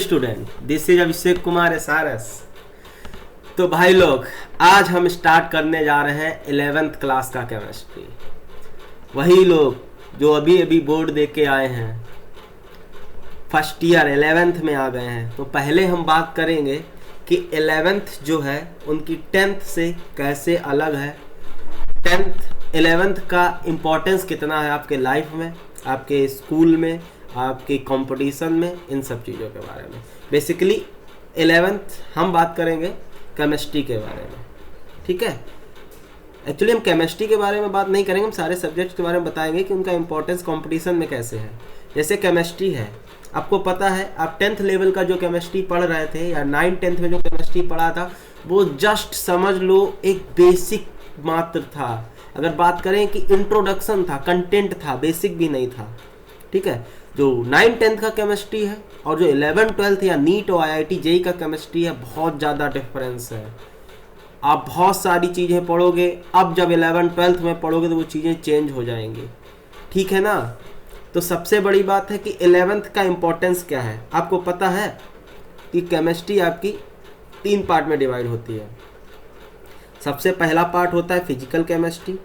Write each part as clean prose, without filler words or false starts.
Student, this is Abhishek Kumar SRS। तो भाई लोग, आज हम स्टार्ट करने जा रहे हैं 11th क्लास का केमिस्ट्री। वही लोग जो अभी अभी बोर्ड दे के आए हैं, फर्स्ट ईयर 11th में आ गए हैं। तो पहले हम बात करेंगे कि 11th जो है उनकी 10th से कैसे अलग है, 11th का इम्पोर्टेंस कितना है आपके लाइफ में, आपके स्कूल में, आपके कंपटीशन में, इन सब चीज़ों के बारे में। बेसिकली 11th हम बात करेंगे केमिस्ट्री के बारे में, ठीक है। एक्चुअली हम केमिस्ट्री के बारे में बात नहीं करेंगे, हम सारे सब्जेक्ट्स के बारे में बताएंगे कि उनका इंपॉर्टेंस कंपटीशन में कैसे है। जैसे केमिस्ट्री है, आपको पता है आप 10th लेवल का जो केमिस्ट्री पढ़ रहे थे या 9th-10th में जो केमिस्ट्री पढ़ा था वो जस्ट समझ लो एक बेसिक मात्र था। अगर बात करें कि इंट्रोडक्शन था, कंटेंट था, बेसिक भी नहीं था, ठीक है। जो 9th-10th का केमिस्ट्री है और जो 11th-12th या नीट और IIT JEE का केमिस्ट्री है, बहुत ज़्यादा डिफरेंस है। आप बहुत सारी चीज़ें पढ़ोगे, अब जब 11th-12th में पढ़ोगे तो वो चीज़ें चेंज हो जाएंगी, ठीक है ना। तो सबसे बड़ी बात है कि 11th का इम्पोर्टेंस क्या है। आपको पता है कि केमिस्ट्री आपकी 3 पार्ट में डिवाइड होती है। सबसे पहला पार्ट होता है फिजिकल केमिस्ट्री,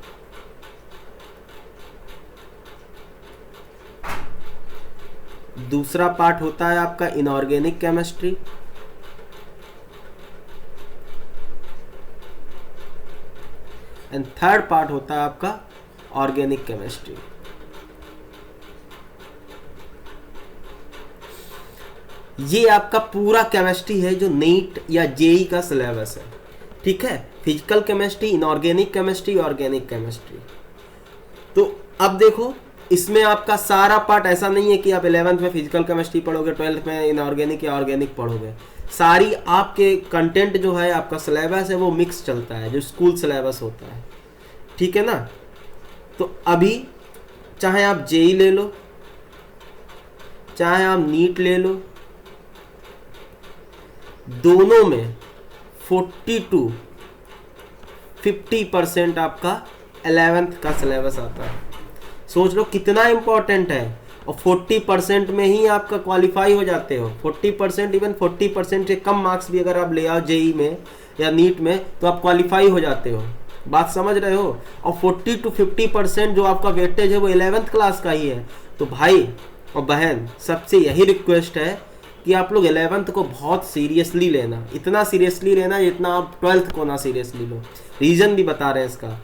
दूसरा पार्ट होता है आपका inorganic chemistry, and third part होता है आपका ऑर्गेनिक केमिस्ट्री। ये आपका पूरा केमिस्ट्री है जो नीट या जेई का सिलेबस है, ठीक है। Physical chemistry, inorganic chemistry, organic chemistry. तो अब देखो, इसमें आपका सारा पार्ट ऐसा नहीं है कि आप 11th में फिजिकल केमिस्ट्री पढ़ोगे, 12th में इनऑर्गेनिक या ऑर्गेनिक पढ़ोगे। सारी आपके कंटेंट जो है, आपका सिलेबस है, वो मिक्स चलता है, जो स्कूल सिलेबस होता है, ठीक है ना। तो अभी चाहे आप जेई ले लो, चाहे आप नीट ले लो, दोनों में 40 to 50% आपका 11th का सिलेबस आता है। सोच लो कितना इंपॉर्टेंट है, और 40% में ही आपका क्वालिफाई हो जाते हो। 40%, इवन 40% से कम मार्क्स भी अगर आप ले आओ जेई में या नीट में तो आप क्वालिफाई हो जाते हो। बात समझ रहे हो। और 40 to 50% जो आपका वेटेज है वो 11th क्लास का ही है। तो भाई और बहन, सबसे यही रिक्वेस्ट है कि आप लोग 11th को बहुत सीरियसली लेना, इतना सीरियसली लेना जितना आप 12th को ना सीरियसली लो। रीज़न भी बता रहे हैं इसका।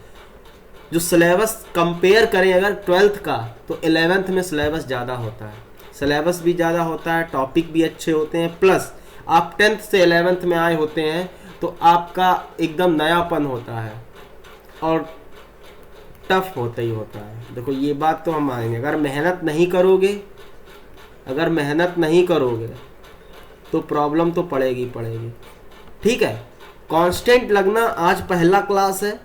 जो सिलेबस कंपेयर करें अगर 12th का, तो 11th में सिलेबस ज़्यादा होता है, सिलेबस भी ज़्यादा होता है, टॉपिक भी अच्छे होते हैं, प्लस आप 10th से 11th में आए होते हैं तो आपका एकदम नयापन होता है और टफ होता ही होता है। देखो ये बात तो हम मानेंगे, अगर मेहनत नहीं करोगे तो प्रॉब्लम तो पड़ेगी, ठीक है। कांस्टेंट लगना, आज पहला क्लास है,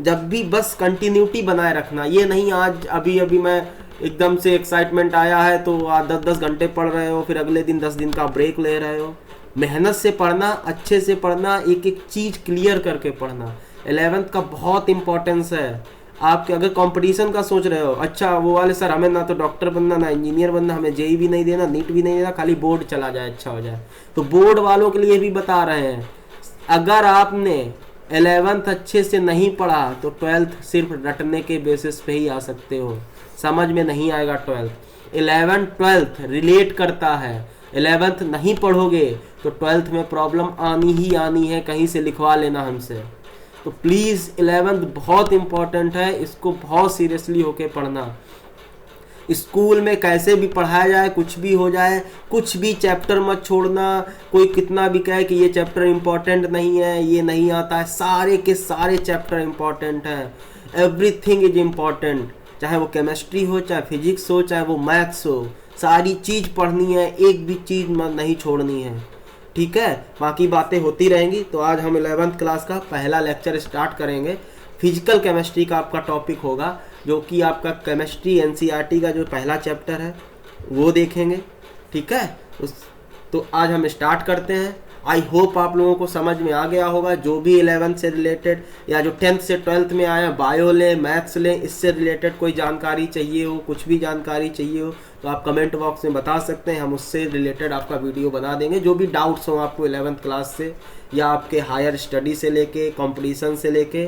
जब भी बस कंटिन्यूटी बनाए रखना। ये नहीं आज अभी मैं एकदम से एक्साइटमेंट आया है तो आज 10-10 घंटे पढ़ रहे हो, फिर अगले दिन 10 दिन का ब्रेक ले रहे हो। मेहनत से पढ़ना, अच्छे से पढ़ना, एक एक चीज़ क्लियर करके पढ़ना। 11th का बहुत इंपॉर्टेंस है। आपके अगर कंपटीशन का सोच रहे हो, अच्छा वो वाले सर हमें ना तो डॉक्टर बनना ना इंजीनियर बनना, हमें जेई भी नहीं देना, नीट भी नहीं देना, खाली बोर्ड चला जाए, अच्छा हो जाए, तो बोर्ड वालों के लिए भी बता रहे हैं, अगर आपने 11th अच्छे से नहीं पढ़ा तो 12th सिर्फ रटने के बेसिस पे ही आ सकते हो, समझ में नहीं आएगा 12th। 11th-12th रिलेट करता है। 11th नहीं पढ़ोगे तो 12th में प्रॉब्लम आनी ही आनी है, कहीं से लिखवा लेना हमसे। तो प्लीज़ 11th बहुत इंपॉर्टेंट है, इसको बहुत सीरियसली होके पढ़ना। स्कूल में कैसे भी पढ़ाया जाए, कुछ भी हो जाए, कुछ भी चैप्टर मत छोड़ना। कोई कितना भी कहे कि ये चैप्टर इंपॉर्टेंट नहीं है, ये नहीं आता है, सारे के सारे चैप्टर इंपॉर्टेंट हैं। एवरीथिंग इज इम्पॉर्टेंट, चाहे वो केमिस्ट्री हो, चाहे फिजिक्स हो, चाहे वो मैथ्स हो, सारी चीज़ पढ़नी है, एक भी चीज़ नहीं छोड़नी है, ठीक है। बाकी बातें होती रहेंगी। तो आज हम 11th क्लास का पहला लेक्चर स्टार्ट करेंगे। फिजिकल केमिस्ट्री का आपका टॉपिक होगा, जो कि आपका केमिस्ट्री NCERT का जो पहला चैप्टर है वो देखेंगे, ठीक है। तो आज हम स्टार्ट करते हैं। आई होप आप लोगों को समझ में आ गया होगा। जो भी 11th से रिलेटेड या जो 10th से 12th में आया, बायो लें, मैथ्स लें, इससे रिलेटेड कोई जानकारी चाहिए हो, कुछ भी जानकारी चाहिए हो तो आप कमेंट बॉक्स में बता सकते हैं, हम उससे रिलेटेड आपका वीडियो बना देंगे। जो भी डाउट्स हो आपको 11th क्लास से या आपके हायर स्टडी से लेके कंपटीशन से लेके,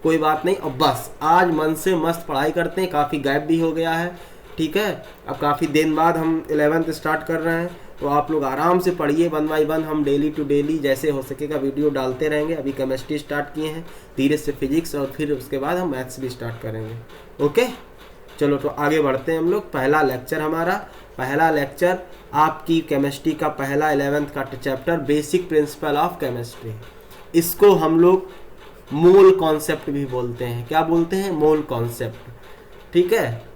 कोई बात नहीं। और बस आज मन से मस्त पढ़ाई करते हैं, काफ़ी गैप भी हो गया है, ठीक है। अब काफ़ी दिन बाद हम 11th स्टार्ट कर रहे हैं, तो आप लोग आराम से पढ़िए, 1 बाय 1 हम डेली टू डेली जैसे हो सकेगा वीडियो डालते रहेंगे। अभी केमिस्ट्री स्टार्ट किए हैं, धीरे से फिजिक्स, और फिर उसके बाद हम मैथ्स भी स्टार्ट करेंगे। ओके, चलो तो आगे बढ़ते हैं हम लोग। पहला लेक्चर आपकी केमिस्ट्री का पहला 11th का chapter basic principle of chemistry. इसको हम लोग मोल कॉन्सेप्ट भी बोलते हैं। क्या बोलते हैं? मोल कॉन्सेप्ट, ठीक है।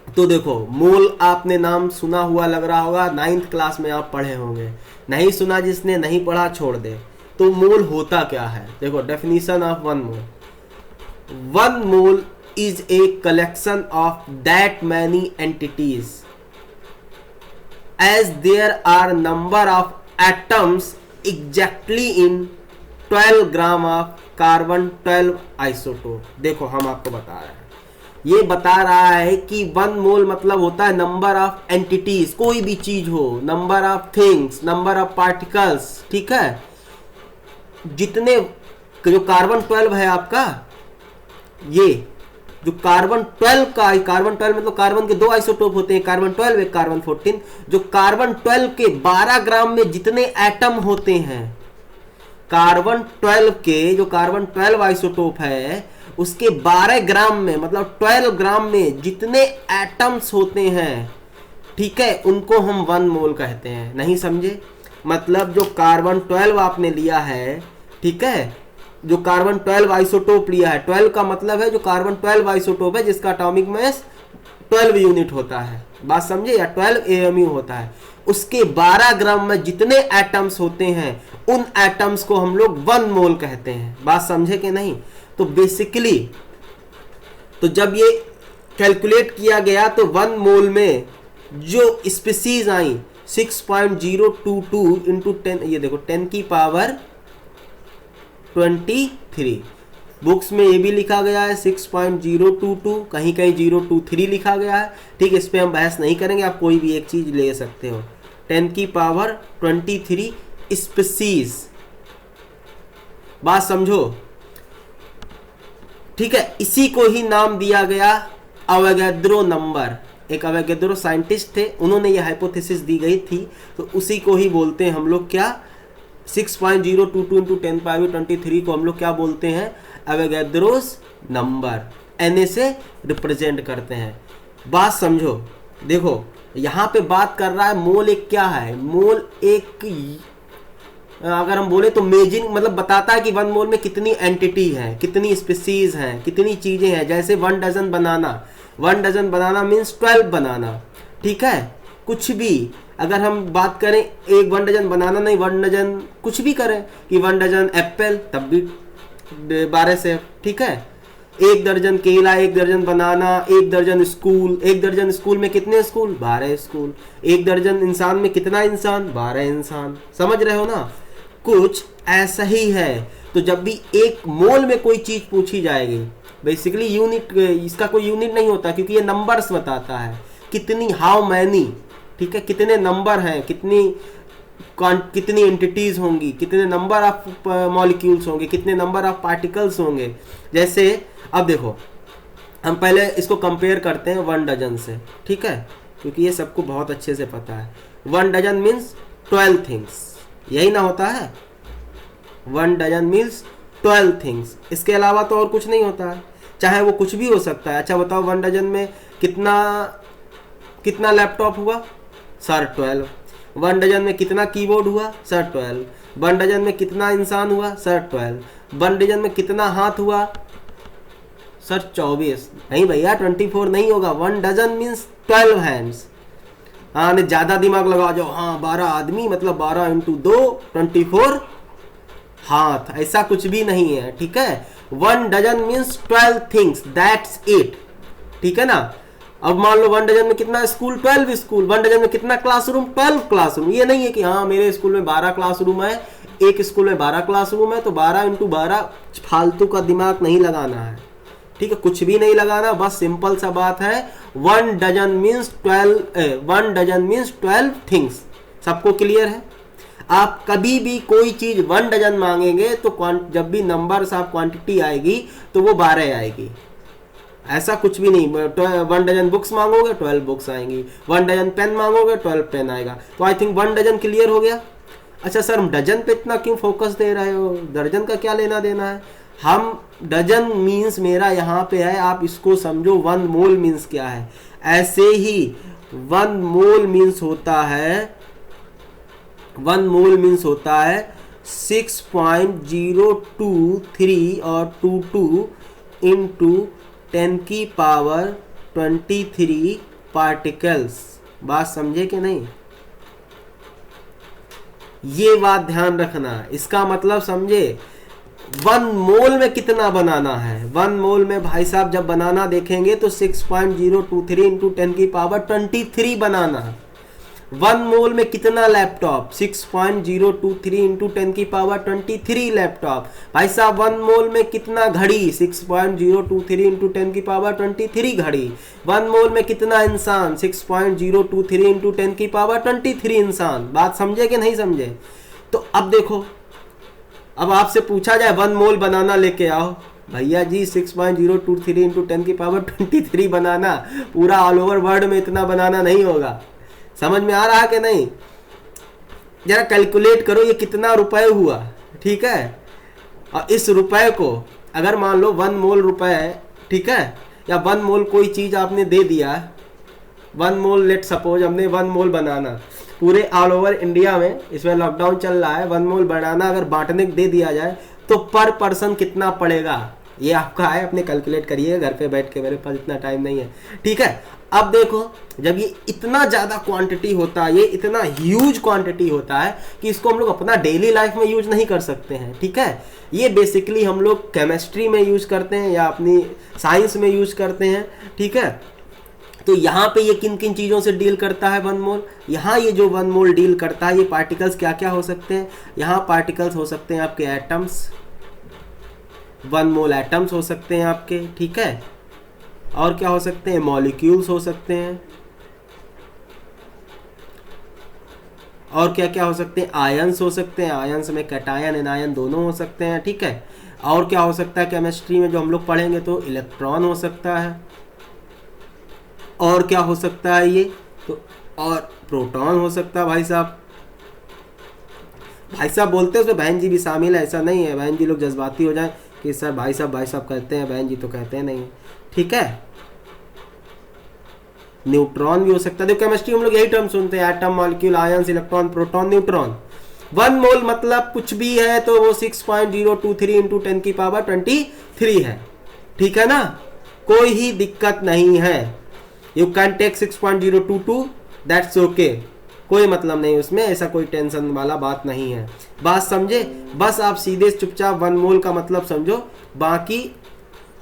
तो देखो, मोल आपने नाम सुना हुआ लग रहा होगा, 9th क्लास में आप पढ़े होंगे। नहीं सुना जिसने, नहीं पढ़ा छोड़ दे। तो मोल होता क्या है? देखो, definition of 1 mole. 1 mole is a collection of that many entities as there are number of atoms exactly in 12 gram of carbon 12 isotope. देखो, हम आपको बता रहे हैं, ये बता रहा है कि 1 मोल मतलब होता है नंबर ऑफ एंटिटीज, कोई भी चीज हो, number of things, number of particles, ठीक है। जितने जो कार्बन 12 है आपका, ये जो कार्बन 12 का, कार्बन 12 मतलब कार्बन के 2 आइसोटोप होते हैं, कार्बन 12 एक कार्बन 14। जो कार्बन 12 के 12 ग्राम में जितने एटम होते हैं, कार्बन 12 के जो कार्बन 12 आइसोटोप है उसके 12 ग्राम में मतलब 12 ग्राम में जितने एटम्स होते हैं, ठीक है, उनको हम 1 मोल कहते हैं। नहीं समझे? मतलब जो कार्बन 12 आपने लिया है, ठीक है, जो कार्बन 12 आइसोटोप लिया है, 12 का मतलब है जो कार्बन 12 आइसोटोप है जिसका एटॉमिक मास 12 यूनिट होता है, बात समझे, या 12 AMU होता है। उसके 12 ग्राम में जितने एटम्स होते हैं उन एटम्स को हम लोग 1 मोल कहते हैं। बात समझे कि नहीं? तो बेसिकली तो जब ये कैलकुलेट किया गया तो 1 मोल में जो स्पीसीज आई 6.022 इंटू 10, ये देखो 10 की पावर 23। बुक्स में ये भी लिखा गया है 6.022, कहीं कहीं 023 लिखा गया है, ठीक है। इस पे हम बहस नहीं करेंगे, आप कोई भी एक चीज ले सकते हो। 10 की पावर 23 स्पीसीज, बात समझो, ठीक है। इसी को ही नाम दिया गया अवोगाद्रो नंबर। एक अवोगाद्रो साइंटिस्ट थे, उन्होंने ये हाइपोथेसिस दी गई थी, तो उसी को ही बोलते हैं हम लोग क्या, 6.022 इंटू 10 पावर 23 को हम लोग क्या बोलते हैं? अवोगाद्रोस नंबर, Na से रिप्रेजेंट करते हैं। बात समझो, देखो यहाँ पे बात कर रहा है मोल एक क्या है। मोल एक, अगर हम बोले तो मेजिंग, मतलब बताता है कि 1 मोल में कितनी एंटिटी है, कितनी स्पीसीज हैं, कितनी चीजें हैं। जैसे 1 डजन बनाना, 1 डजन बनाना मीन्स 12 बनाना, ठीक है। कुछ भी अगर हम बात करें, 1 डजन बनाना नहीं, 1 डजन कुछ भी करें कि 1 डजन एप्पल, तब भी 12 से, ठीक है। 1 दर्जन केला, 1 दर्जन बनाना, 1 दर्जन स्कूल, 1 दर्जन स्कूल में कितने स्कूल? 12 स्कूल। 1 दर्जन इंसान में कितना इंसान? 12 इंसान। समझ रहे हो ना? कुछ ऐसा ही है। तो जब भी एक मोल में कोई चीज पूछी जाएगी, बेसिकली यूनिट, इसका कोई यूनिट नहीं होता क्योंकि ये नंबर्स बताता है, कितनी, हाउ मैनी, ठीक है, कितने नंबर हैं, कितनी एंटिटीज होंगी, कितने नंबर ऑफ मॉलिक्यूल्स होंगे, कितने नंबर ऑफ पार्टिकल्स होंगे। जैसे अब देखो, हम पहले इसको कंपेयर करते हैं 1 डजन से, ठीक है, क्योंकि ये सबको बहुत अच्छे से पता है। 1 डजन मीन्स 12 थिंग्स, यही ना होता है? 1 डजन मीन्स 12 थिंग्स, इसके अलावा तो और कुछ नहीं होता है, चाहे वो कुछ भी हो सकता है। अच्छा बताओ, 1 डजन में कितना लैपटॉप हुआ? सर 12। 1 डजन में कितना कीबोर्ड हुआ? सर 12। 1 डजन में कितना इंसान हुआ? सर 12। 1 डजन में कितना हाथ हुआ? सर 24। नहीं भैया, 24 नहीं होगा। 1 डजन मीन्स 12 हैंड्स। हाँ, ने ज्यादा दिमाग लगा जाओ, हाँ 12 आदमी मतलब 12 इंटू 2 24 हाथ, ऐसा कुछ भी नहीं है, ठीक है। 1 dozen means 12 things, that's it, ठीक है ना। अब मान लो 1 डजन में कितना स्कूल? 12 स्कूल। 1 डजन में कितना क्लासरूम? 12 क्लासरूम। ये नहीं है कि हाँ मेरे स्कूल में 12 क्लासरूम है, एक स्कूल में 12 क्लासरूम है तो 12 इंटू 12, फालतू का दिमाग नहीं लगाना है, ठीक है, कुछ भी नहीं लगाना, बस सिंपल सा बात है। 1 डजन मीन्स 12 थिंग्स। सबको क्लियर है? आप कभी भी कोई चीज 1 डजन मांगेंगे तो जब भी नंबर्स ऑफ क्वांटिटी आएगी तो वो 12 आएगी, ऐसा कुछ भी नहीं। 1 डजन बुक्स मांगोगे 12 बुक्स आएंगी, 1 डजन पेन मांगोगे 12 पेन आएगा। तो आई थिंक 1 डजन क्लियर हो गया। अच्छा सर, हम डजन पे इतना क्यों फोकस दे रहे हो, दर्जन का क्या लेना देना है? हम डजन मीन्स मेरा यहाँ पे है, आप इसको समझो 1 मोल मीन्स क्या है। ऐसे ही 1 मोल मीन्स होता है 6.023 और 22 इंटू 10 की पावर 23 पार्टिकल्स। बात समझे कि नहीं? ये बात ध्यान रखना, इसका मतलब समझे। 1 मोल में कितना बनाना है? 1 मोल में भाई साहब जब बनाना देखेंगे तो 6.023 इंटू 10 की पावर 23 बनाना है। 1 मोल में कितना लैपटॉप? 6.023 इंटू 10 की पावर 23 लैपटॉप। भाई साहब 1 मोल में कितना घड़ी? 6.023 इंटू 10 की पावर 23 घड़ी। 1 मोल में कितना इंसान? 6.023 इंटू 10 की पावर 23 इंसान। बात समझे कि नहीं समझे? तो अब देखो, अब आपसे पूछा जाए 1 मोल बनाना लेके आओ, भैया जी 6.023 इंटू 10 की पावर 23 बनाना, पूरा ऑल ओवर वर्ल्ड में इतना बनाना नहीं होगा। समझ में आ रहा है कि नहीं? जरा कैलकुलेट करो ये कितना रुपए हुआ, ठीक है। और इस रुपए को अगर मान लो 1 मोल रुपए है, ठीक है, या 1 मोल कोई चीज आपने दे दिया, 1 मोल लेट सपोज हमने 1 मोल बनाना पूरे ऑल ओवर इंडिया में, इसमें लॉकडाउन चल रहा है, 1 मोल बनाना अगर बांटने दे दिया जाए तो पर पर्सन कितना पड़ेगा? ये आपका है, अपने कैलकुलेट करिए घर पे बैठ के, मेरे पास इतना टाइम नहीं है, ठीक है। अब देखो, जब ये इतना ज्यादा क्वांटिटी होता है, ये इतना ह्यूज क्वांटिटी होता है कि इसको हम लोग अपना डेली लाइफ में यूज नहीं कर सकते हैं, ठीक है। ये बेसिकली हम लोग केमिस्ट्री में यूज करते हैं या अपनी साइंस में यूज करते हैं, ठीक है। तो यहाँ पे ये किन किन चीज़ों से डील करता है 1 मोल? यहाँ ये जो 1 मोल डील करता है, ये पार्टिकल्स क्या क्या हो सकते हैं? यहाँ पार्टिकल्स हो सकते हैं आपके एटम्स, 1 मोल एटम्स हो सकते हैं आपके, ठीक है। और क्या हो सकते हैं? मॉलिक्यूल्स हो सकते हैं। और क्या क्या हो सकते हैं? आयंस हो सकते हैं, आयंस में कैटायन एनायन दोनों हो सकते हैं, ठीक है। और क्या हो सकता है केमिस्ट्री में जो हम लोग पढ़ेंगे? तो इलेक्ट्रॉन हो सकता है। और क्या हो सकता है ये? तो और प्रोटॉन हो सकता है। भाई साहब बोलते हैं उसमें बहन जी भी शामिल है, ऐसा नहीं है बहन जी लोग जज्बाती हो जाए कि सर भाई साहब कहते हैं, बहन जी तो कहते हैं नहीं, ठीक है। न्यूट्रॉन भी हो सकता है। देखो केमिस्ट्री हम लोग यही टर्म सुनते हैं, atom, molecule, ions, electron, proton, neutron. 1 मोल मतलब कुछ भी है तो वो 6.023 इंटू 10 की पावर 23 है, ठीक है ना। कोई ही दिक्कत नहीं है। You can take 6.022, that's okay, कोई मतलब नहीं उसमें, ऐसा कोई टेंशन वाला बात नहीं है। बात समझे? बस आप सीधे चुपचाप 1 मोल का मतलब समझो, बाकी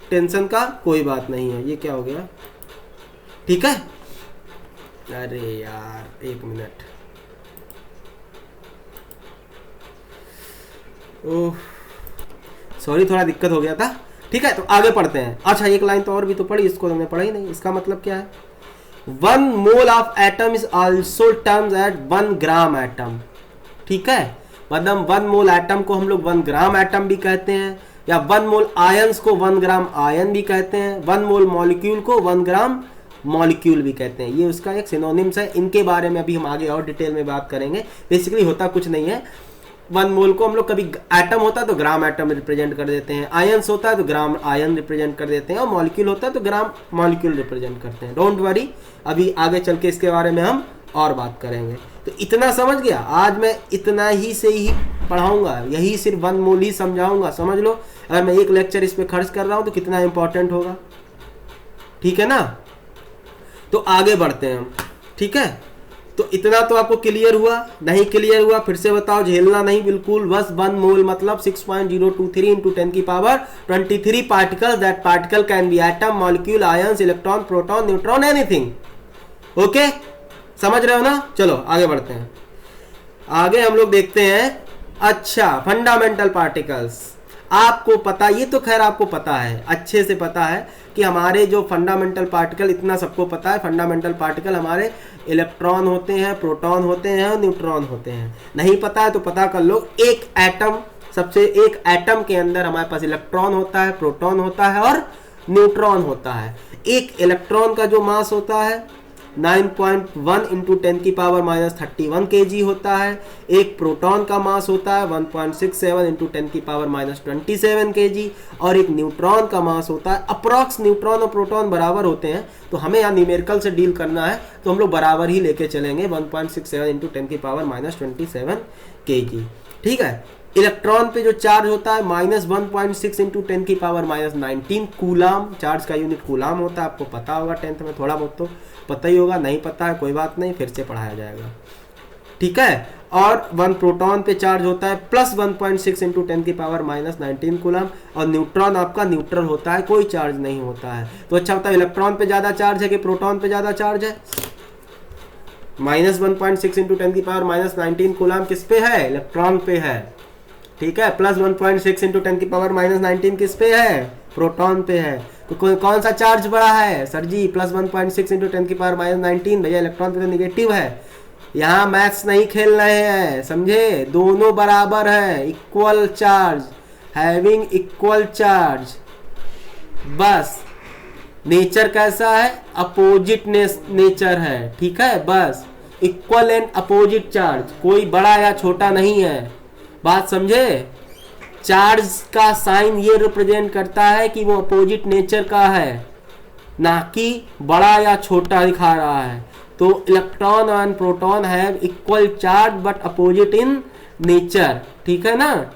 टेंशन का कोई बात नहीं है। ये क्या हो गया? ठीक है। अरे यार 1 मिनट, ओह सॉरी, थोड़ा दिक्कत हो गया था, ठीक है। तो आगे पढ़ते हैं। अच्छा एक लाइन तो और भी तो पढ़ी, इसको हमने पढ़ा ही नहीं। इसका मतलब क्या है? 1 mole of atom is also terms at 1 gram atom, ठीक है। मतलब 1 मोल एटम को हम लोग 1 ग्राम एटम भी कहते हैं, या 1 मोल आयंस को 1 ग्राम आयन भी कहते हैं, 1 मोल मॉलिक्यूल को 1 ग्राम मॉलिक्यूल भी कहते हैं। ये उसका एक सिनोनिम्स है। इनके बारे में अभी हम आगे और डिटेल में बात करेंगे। बेसिकली होता कुछ नहीं है, 1 मोल को हम लोग कभी एटम होता है तो ग्राम एटम रिप्रेजेंट कर देते हैं, आयंस होता है तो ग्राम आयन रिप्रेजेंट कर देते हैं, और मॉलिक्यूल होता है तो ग्राम मॉलिक्यूल रिप्रेजेंट करते हैं। डोंट वरी, अभी आगे चल के इसके बारे में हम और बात करेंगे। तो इतना समझ गया? आज मैं इतना ही से ही पढ़ाऊंगा, यही सिर्फ 1 मोल ही समझाऊंगा, समझ लो। अगर मैं एक लेक्चर इस पे खर्च कर रहा हूं तो कितना इंपॉर्टेंट होगा, ठीक है ना। तो आगे बढ़ते हैं हम, ठीक है। तो इतना तो आपको क्लियर हुआ? नहीं क्लियर हुआ फिर से बताओ, झेलना नहीं बिल्कुल। बस 1 मोल मतलब 6.023 इंटू 10 की power 23 particles. That particle can be atom, molecule, ions, electron, proton, neutron, anything. Okay, समझ रहे हो ना। चलो आगे बढ़ते हैं। आगे हम लोग देखते हैं, अच्छा फंडामेंटल पार्टिकल्स। आपको पता, ये तो खैर आपको पता है, अच्छे से पता है कि हमारे जो फंडामेंटल पार्टिकल, इतना सबको पता है, फंडामेंटल पार्टिकल हमारे इलेक्ट्रॉन होते हैं, प्रोटॉन होते हैं और न्यूट्रॉन होते हैं। नहीं पता है तो पता कर लो। एक एटम के अंदर हमारे पास इलेक्ट्रॉन होता है, प्रोटॉन होता है और न्यूट्रॉन होता है। एक इलेक्ट्रॉन का जो मास होता है 9.1 इंटू 10 की पावर माइनस 31 kg होता है। एक प्रोटॉन का मास होता है 1.67 इंटू 10 की पावर माइनस 27 kg। और एक न्यूट्रॉन का मास होता है, अप्रॉक्स न्यूट्रॉन और प्रोटॉन बराबर होते हैं, तो हमें यहाँ न्यूमेरिकल से डील करना है तो हम लोग बराबर ही लेके चलेंगे, 1.67 इंटू 10 की पावर माइनस 27 kg। ठीक है। इलेक्ट्रॉन पे जो चार्ज होता है माइनस 1.6 इंटू 10 की पावर माइनस 19 कूलाम। चार्ज का यूनिट कूलाम होता है, आपको पता होगा, 10th में थोड़ा बहुत तो पता ही होगा, नहीं पता है कोई बात नहीं, फिर से पढ़ाया जाएगा। ठीक है। और 1 प्रोटॉन पे चार्ज होता है प्लस 1.6 इंटू 10 की पावर माइनस 19 कूलाम। और न्यूट्रॉन आपका न्यूट्रल होता है, कोई चार्ज नहीं होता है। तो अच्छा बताओ, इलेक्ट्रॉन पे ज्यादा चार्ज है कि प्रोटॉन पे ज्यादा चार्ज है? माइनस 1.6 इंटू 10 की पावर माइनस 19 कूलाम किस पे है? इलेक्ट्रॉन पे है। ठीक है। प्लस 1.6 इंटू 10 की पावर माइनस 19 किस पे है? प्रोटॉन पे है। तो कौन सा चार्ज बड़ा है सर जी? प्लस 1.6 इंटू 10 की पावर माइनस 19। भैया इलेक्ट्रॉन पे तो निगेटिव है। यहाँ मैथ्स नहीं खेल रहे हैं, समझे? दोनों बराबर है, equal charge, having equal charge. बस नेचर कैसा है? अपोजिट नेचर है। ठीक है। बस इक्वल एंड अपोजिट चार्ज, कोई बड़ा या छोटा नहीं है। बात समझे? चार्ज का साइन ये रिप्रेजेंट करता है कि वो अपोजिट नेचर का है, ना कि बड़ा या छोटा दिखा रहा है। तो electron and proton have equal charge but opposite in nature. ठीक है ना?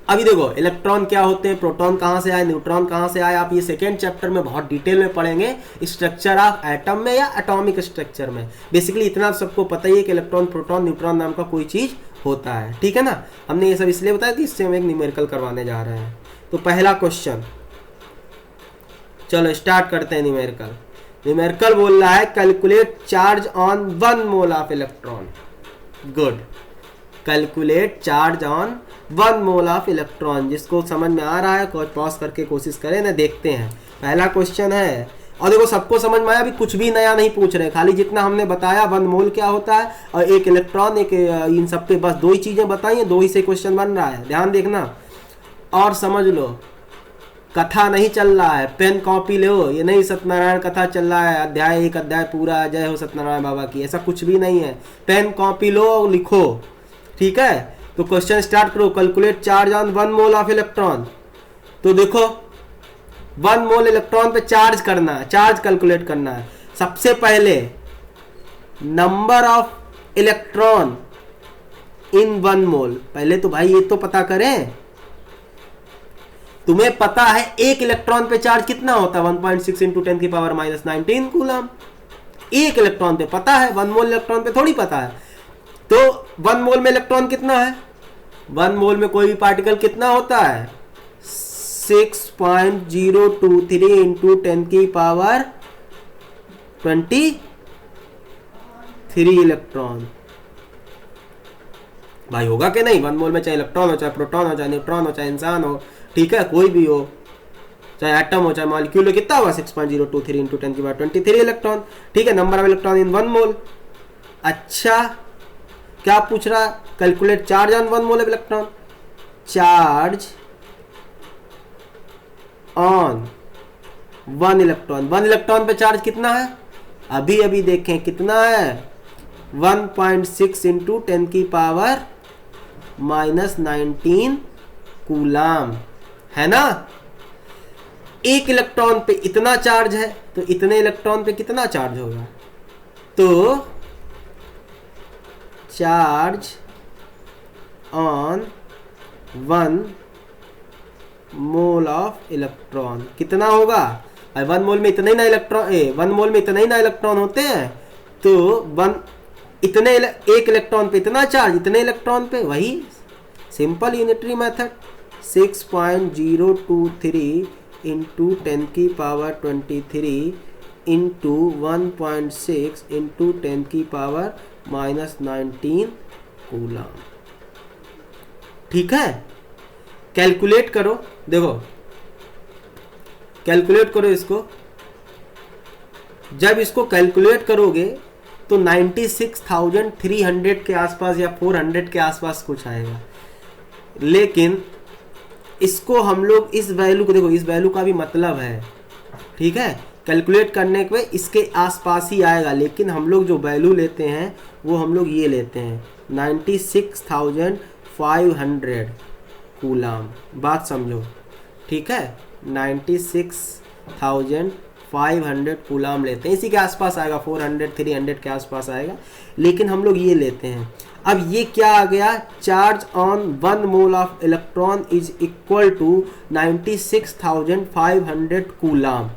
अभी देखो इलेक्ट्रॉन क्या होते हैं, प्रोटॉन कहाँ से आए, न्यूट्रॉन कहाँ से आए, आप ये सेकेंड चैप्टर में बहुत डिटेल में पढ़ेंगे, स्ट्रक्चर ऑफ एटम में या एटॉमिक स्ट्रक्चर में। बेसिकली इतना सबको पता ही है कि इलेक्ट्रॉन, प्रोटॉन, न्यूट्रॉन नाम का कोई चीज होता है। ठीक है ना? हमने ये सब इसलिए बताया कि इससे हम एक न्यूमेरिकल करवाने जा रहे हैं। तो पहला क्वेश्चन, चलो स्टार्ट करते हैं न्यूमेरिकल। न्यूमेरिकल बोल रहा है calculate charge on 1 mole of electron. Good. Calculate charge on 1 mole of electron. जिसको समझ में आ रहा है पॉज करके कोशिश करें ना, देखते हैं। पहला क्वेश्चन है, और देखो सबको समझ में आया, अभी कुछ भी नया नहीं पूछ रहे, खाली जितना हमने बताया 1 मोल क्या होता है और एक इलेक्ट्रॉन, एक इन सब पे बस 2 ही चीजें बताई हैं, 2 ही से क्वेश्चन बन रहा है। ध्यान देखना और समझ लो, कथा नहीं चल रहा है, पेन कॉपी लो, ये नहीं सत्यनारायण कथा चल रहा है, अध्याय 1 अध्याय पूरा जय हो सत्यनारायण बाबा की, ऐसा कुछ भी नहीं है। पेन कॉपी लो और लिखो। ठीक है। तो क्वेश्चन स्टार्ट करो। Calculate charge on 1 mole of electron. तो देखो 1 मोल इलेक्ट्रॉन पे चार्ज करना है, चार्ज कैलकुलेट करना है। सबसे पहले नंबर ऑफ इलेक्ट्रॉन इन 1 मोल, पहले तो भाई ये तो पता करें। तुम्हें पता है एक इलेक्ट्रॉन पे चार्ज कितना होता है? 1.6 इंटू 10 की पावर माइनस 19 कूलम। एक इलेक्ट्रॉन पे पता है, 1 मोल इलेक्ट्रॉन पे थोड़ी पता है। तो 1 मोल में इलेक्ट्रॉन कितना है? 1 मोल में कोई भी पार्टिकल कितना होता है? 6.023 इंटू 10 की पावर 23 इलेक्ट्रॉन। भाई होगा कि नहीं? 1 मोल में चाहे इलेक्ट्रॉन हो, चाहे प्रोटॉन हो, चाहे न्यूट्रॉन हो, चाहे इंसान हो, ठीक है, कोई भी हो, चाहे एटम हो, चाहे मॉलिक्यूल हो, कितना होगा? 6.023 इंटू 10 की पावर 23 इलेक्ट्रॉन। ठीक है। नंबर ऑफ इलेक्ट्रॉन इन 1 मोल। अच्छा, क्या पूछ रहा है? Calculate charge on 1 mole of electron. Charge on 1 electron. 1 electron पे चार्ज कितना है? अभी अभी देखें कितना है? 1.6 इंटू 10 की पावर माइनस 19 कूलाम, है ना? एक इलेक्ट्रॉन पे इतना चार्ज है, तो इतने इलेक्ट्रॉन पे कितना चार्ज होगा? तो charge on 1 mole of electron कितना होगा? 1 मोल में इतने ही ना इलेक्ट्रॉन, 1 मोल में इतने ही ना इलेक्ट्रॉन होते हैं, तो एक इलेक्ट्रॉन पे इतना चार्ज, इतने इलेक्ट्रॉन पे, वही सिंपल यूनिटरी मेथड। 6.023 इंटू 10 की पावर 23 इंटू 1.6 इंटू 10 की पावर माइनस 19 कूलम। ठीक है। कैलकुलेट करो, देखो कैलकुलेट करो इसको, जब इसको कैलकुलेट करोगे तो 96,300 के आसपास या 400 के आसपास कुछ आएगा। लेकिन इसको हम लोग इस वैल्यू को, देखो इस वैल्यू का भी मतलब है, ठीक है, कैलकुलेट करने के इसके आसपास ही आएगा, लेकिन हम लोग जो वैल्यू लेते हैं वो हम लोग ये लेते हैं 96,500 कूलाम। बात समझो, ठीक है, 96,500 कूलाम लेते हैं, इसी के आसपास आएगा, 400 300 के आसपास आएगा, लेकिन हम लोग ये लेते हैं। अब ये क्या आ गया, charge on 1 mole of electron is equal to 96,500 coulomb.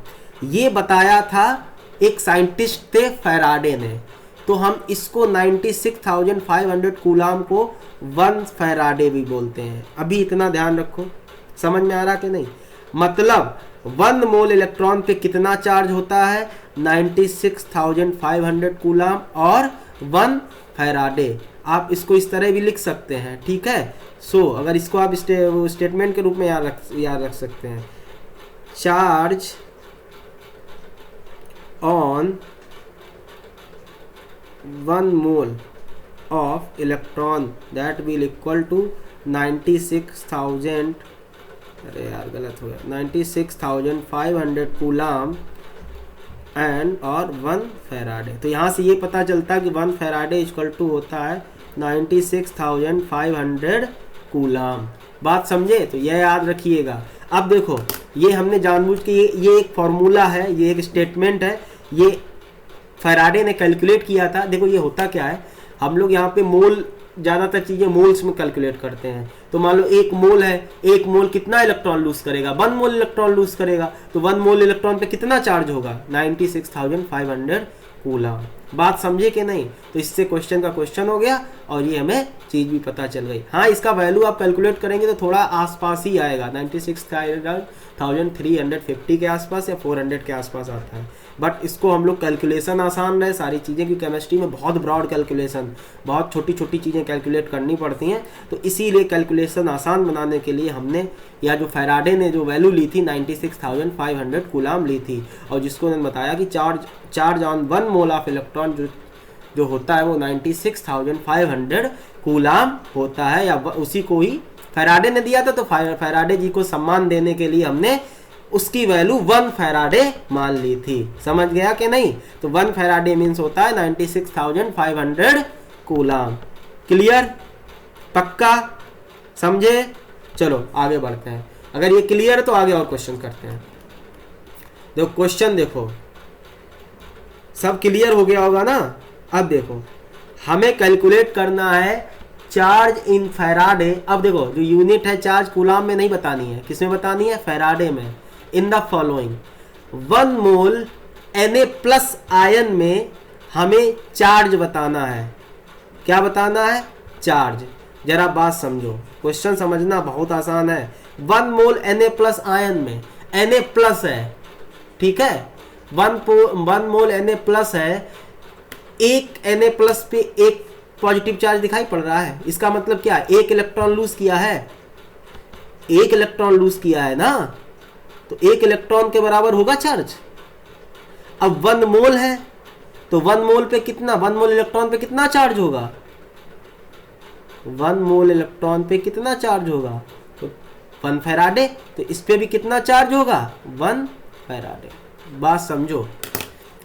ये बताया था एक साइंटिस्ट थे फैराडे ने, तो हम इसको 96,500 कूलाम को 1 फैराडे भी बोलते हैं। अभी इतना ध्यान रखो, समझ में आ रहा कि नहीं, मतलब 1 मोल इलेक्ट्रॉन पे कितना चार्ज होता है, 96,500 कूलाम और 1 फैराडे। आप इसको इस तरह भी लिख सकते हैं, ठीक है। सो अगर इसको आप स्टेटमेंट के रूप में याद रख सकते हैं, charge on 1 mole of electron that will equal to 96,000, अरे यार गलत हो गया, 96,500 कूलाम एंड और 1 फैराडे। तो यहाँ से ये पता चलता है कि 1 फैराडे इक्वल टू होता है 96,500 कूलाम। बात समझे, तो यह याद रखिएगा। अब देखो ये हमने जानबूझ के ये एक फॉर्मूला है, ये एक स्टेटमेंट है, ये फैराडे ने कैलकुलेट किया था। देखो ये होता क्या है, हम लोग यहाँ पे मोल, ज़्यादातर चीज़ें मोल्स में कैलकुलेट करते हैं। तो मान लो 1 मोल है, 1 मोल कितना इलेक्ट्रॉन लूज करेगा, 1 मोल इलेक्ट्रॉन लूज करेगा, तो 1 मोल इलेक्ट्रॉन पे कितना चार्ज होगा, 96,500 कूलाम। बात समझे कि नहीं, तो इससे क्वेश्चन का क्वेश्चन हो गया और ये हमें चीज़ भी पता चल गई। हाँ, इसका वैल्यू आप कैलकुलेट करेंगे तो थोड़ा आसपास ही आएगा, 96,350 के आसपास या 400 के आसपास आता है। बट इसको हम लोग कैलकुलेशन आसान रहे, सारी चीज़ें की केमिस्ट्री में बहुत ब्रॉड कैलकुलेशन, बहुत छोटी छोटी चीज़ें कैलकुलेट करनी पड़ती हैं, तो इसीलिए कैलकुलेशन आसान बनाने के लिए हमने, या जो फैराडे ने जो वैल्यू ली थी 96,500 कूलाम ली थी, और जिसको उन्होंने बताया कि charge on 1 mole of electron जो होता है वो 96,500 कूलाम होता है, या उसी को ही फैराडे ने दिया था। तो फैराडे जी को सम्मान देने के लिए हमने उसकी वैल्यू 1 फैराडे मान ली थी। समझ गया कि नहीं, तो 1 फैराडे मीन्स होता है 96,500 कूलाम। क्लियर, पक्का, समझे। चलो आगे बढ़ते हैं, अगर ये क्लियर है तो आगे और क्वेश्चन करते हैं। देखो क्वेश्चन, देखो सब क्लियर हो गया होगा ना। अब देखो हमें कैलकुलेट करना है चार्ज इन फैराडे। अब देखो जो यूनिट है चार्ज कूलाम में नहीं बतानी है, किसमें बतानी है, फैराडे में। In the following 1 mole Na+ ion में हमें चार्ज बताना है। क्या बताना है, चार्ज। जरा बात समझो, क्वेश्चन समझना बहुत आसान है। 1 मोल Na+ आयन में, Na+ है, ठीक है, 1 मोल Na+ है, एक Na+ पे एक पॉजिटिव चार्ज दिखाई पड़ रहा है। इसका मतलब क्या है, एक इलेक्ट्रॉन लूज किया है, एक इलेक्ट्रॉन लूज किया है ना, तो एक इलेक्ट्रॉन के बराबर होगा चार्ज। अब 1 मोल है तो 1 मोल पे कितना, 1 मोल इलेक्ट्रॉन पे कितना चार्ज होगा, 1 मोल इलेक्ट्रॉन पे कितना चार्ज होगा, तो 1 फैराडे। तो इस पे भी कितना चार्ज होगा, 1 फैराडे। बात समझो,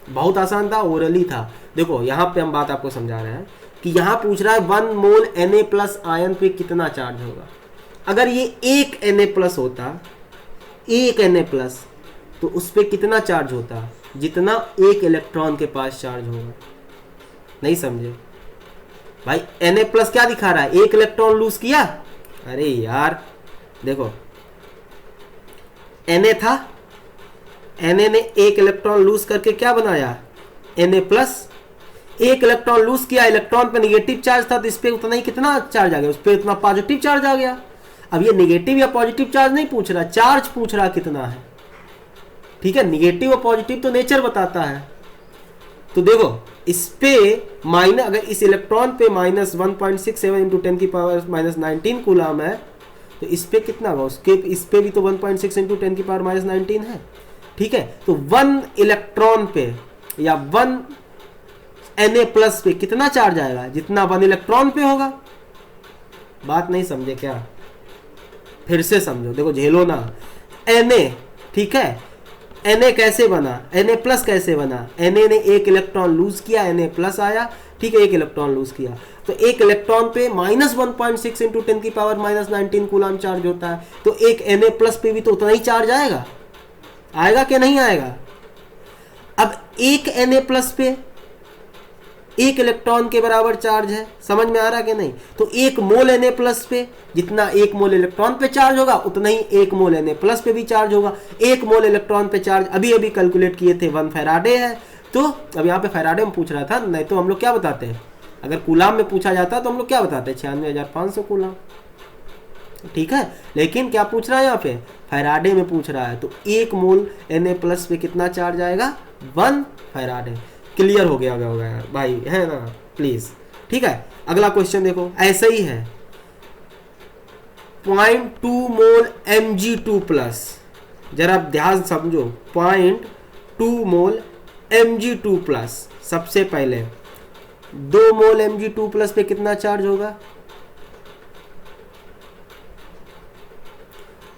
बहुत आसान था, ओरली था। देखो यहाँ पे हम बात आपको समझा रहे हैं कि यहाँ पूछ रहा है 1 मोल Na+ आयन पे कितना चार्ज होगा। अगर ये एक Na+ होता, एक Na+, तो उस पे कितना चार्ज होता, जितना एक इलेक्ट्रॉन के पास चार्ज होगा। नहीं समझे भाई, Na+ क्या दिखा रहा है, एक इलेक्ट्रॉन लूज किया। अरे यार देखो Na था, Na ने एक इलेक्ट्रॉन लूज करके क्या बनाया, Na+। एक इलेक्ट्रॉन लूज किया, इलेक्ट्रॉन पे निगेटिव चार्ज था, तो इस पे उतना ही कितना चार्ज आ गया, उस पे उतना पॉजिटिव चार्ज आ गया। अब ये निगेटिव या पॉजिटिव चार्ज नहीं पूछ रहा, चार्ज पूछ रहा कितना है, ठीक है। निगेटिव और पॉजिटिव तो नेचर बताता है। तो देखो इस पे अगर इस इलेक्ट्रॉन पे -1.67 × 10⁻⁻19 कूलाम है, तो इस पे कितना होगा, उसके इस पे भी तो 1.6 इंटू 10 की पावर माइनस 19 है। ठीक है, तो 1 इलेक्ट्रॉन पे या 1 Na प्लस पे कितना चार्ज आएगा, जितना 1 इलेक्ट्रॉन पे होगा। बात नहीं समझे क्या, फिर से समझो, देखो झेलो ना। Na, ठीक है, Na कैसे बना, Na प्लस कैसे बना, Na ने एक इलेक्ट्रॉन लूज किया, Na प्लस आया, ठीक है, एक इलेक्ट्रॉन लूज किया, तो एक इलेक्ट्रॉन पे माइनस 1.6 इंटू 10 की पावर माइनस 19 कूलम चार्ज होता है, तो एक Na प्लस पे भी तो उतना ही चार्ज आएगा, आएगा कि नहीं आएगा। अब एक Na प्लस पे एक इलेक्ट्रॉन के बराबर चार्ज है, समझ में आ रहा कि नहीं। तो एक मोल Na प्लस पे जितना एक मोल इलेक्ट्रॉन पे चार्ज होगा उतना ही एक मोल Na प्लस पे भी चार्ज होगा। एक मोल इलेक्ट्रॉन पे चार्ज अभी अभी कैलकुलेट किए थे 1 फैराडे है, तो अब यहाँ पे फैराडे में पूछ रहा था, नहीं तो हम लोग क्या बताते हैं, अगर कूलाम में पूछा जाता तो हम लोग क्या बताते हैं, 96,500 कूलाम। ठीक है, लेकिन क्या पूछ रहा है यहाँ पे, फैराडे में पूछ रहा है, तो एक मोल Na प्लस पे कितना चार्ज आएगा, 1 फैराडे। क्लियर हो गया होगा यार भाई, है ना, प्लीज। ठीक है, अगला क्वेश्चन देखो, ऐसा ही है, 0.2 मोल Mg2 प्लस, जरा ध्यान समझो, 0.2 मोल Mg2 प्लस, सबसे पहले 2 मोल Mg2 प्लस पे कितना चार्ज होगा,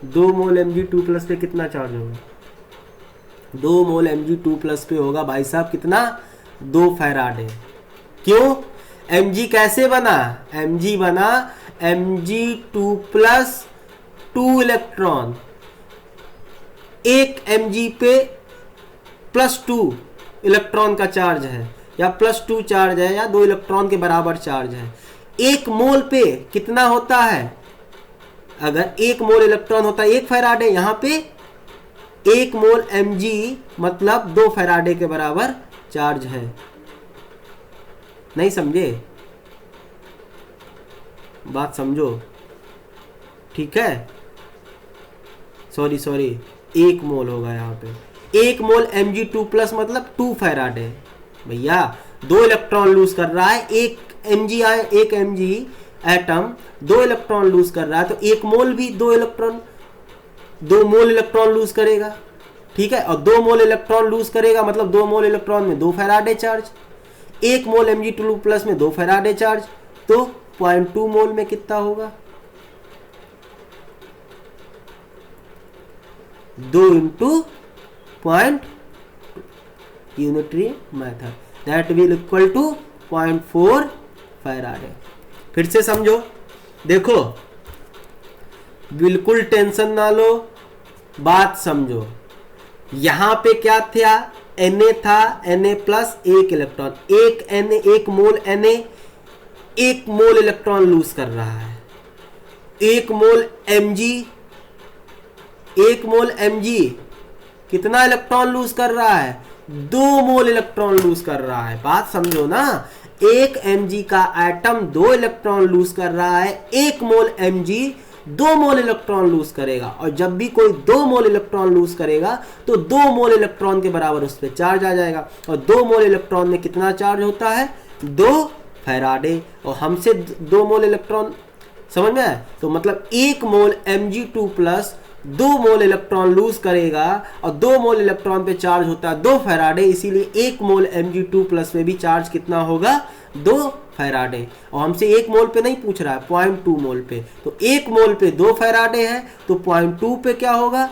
2 मोल Mg2 प्लस पे कितना चार्ज होगा, 2 मोल Mg2 प्लस पे होगा भाई साहब कितना, 2 फैराडे। क्यों, Mg कैसे बना, Mg बना Mg2 प्लस 2 इलेक्ट्रॉन, एक Mg पे प्लस 2 इलेक्ट्रॉन का चार्ज है, या प्लस 2 चार्ज है, या 2 इलेक्ट्रॉन के बराबर चार्ज है। एक मोल पे कितना होता है, अगर एक मोल इलेक्ट्रॉन होता है 1 फैराडे, यहां पे 1 मोल Mg मतलब 2 फैराडे के बराबर चार्ज है। नहीं समझे, बात समझो, ठीक है, सॉरी 1 मोल होगा यहाँ पे, 1 मोल Mg2 प्लस मतलब 2 फैराडे। भैया 2 इलेक्ट्रॉन लूज कर रहा है, एक Mg एटम 2 इलेक्ट्रॉन लूज कर रहा है, तो 1 मोल भी 2 मोल इलेक्ट्रॉन लूज करेगा। ठीक है, और 2 मोल इलेक्ट्रॉन लूज करेगा मतलब 2 मोल इलेक्ट्रॉन में 2 फैराडे चार्ज, 1 मोल Mg2 प्लस में 2 फैराडे चार्ज, तो 0.2 मोल में कितना होगा, 2 into point, unitary method, that will equal to 0.4 faraday. फिर से समझो, देखो बिल्कुल टेंशन ना लो, बात समझो। यहां पे क्या था, Na था, Na प्लस 1 इलेक्ट्रॉन, एक मोल Na 1 मोल इलेक्ट्रॉन लूज कर रहा है, 1 मोल Mg कितना इलेक्ट्रॉन लूज कर रहा है, 2 मोल इलेक्ट्रॉन लूज कर रहा है। बात समझो ना, एक Mg का एटम 2 इलेक्ट्रॉन लूज कर रहा है, 1 मोल Mg 2 मोल इलेक्ट्रॉन लूज करेगा, और जब भी कोई 2 मोल इलेक्ट्रॉन लूज करेगा तो 2 मोल इलेक्ट्रॉन के बराबर उस पर चार्ज आ जाएगा, और 2 मोल इलेक्ट्रॉन में कितना चार्ज होता है, 2 फैराडे, और हमसे 2 मोल इलेक्ट्रॉन, समझ में आया, तो मतलब 1 मोल Mg2 प्लस 2 मोल इलेक्ट्रॉन लूज करेगा, और 2 मोल इलेक्ट्रॉन पे चार्ज होता है 2 फैराडे, इसीलिए 1 मोल Mg2 प्लस में भी चार्ज कितना होगा, 2 फैराडे। और हमसे 1 मोल पे नहीं पूछ रहा है, 0.2 मोल पे, तो 1 मोल पे 2 फैराडे है, तो 0.2 पे क्या होगा,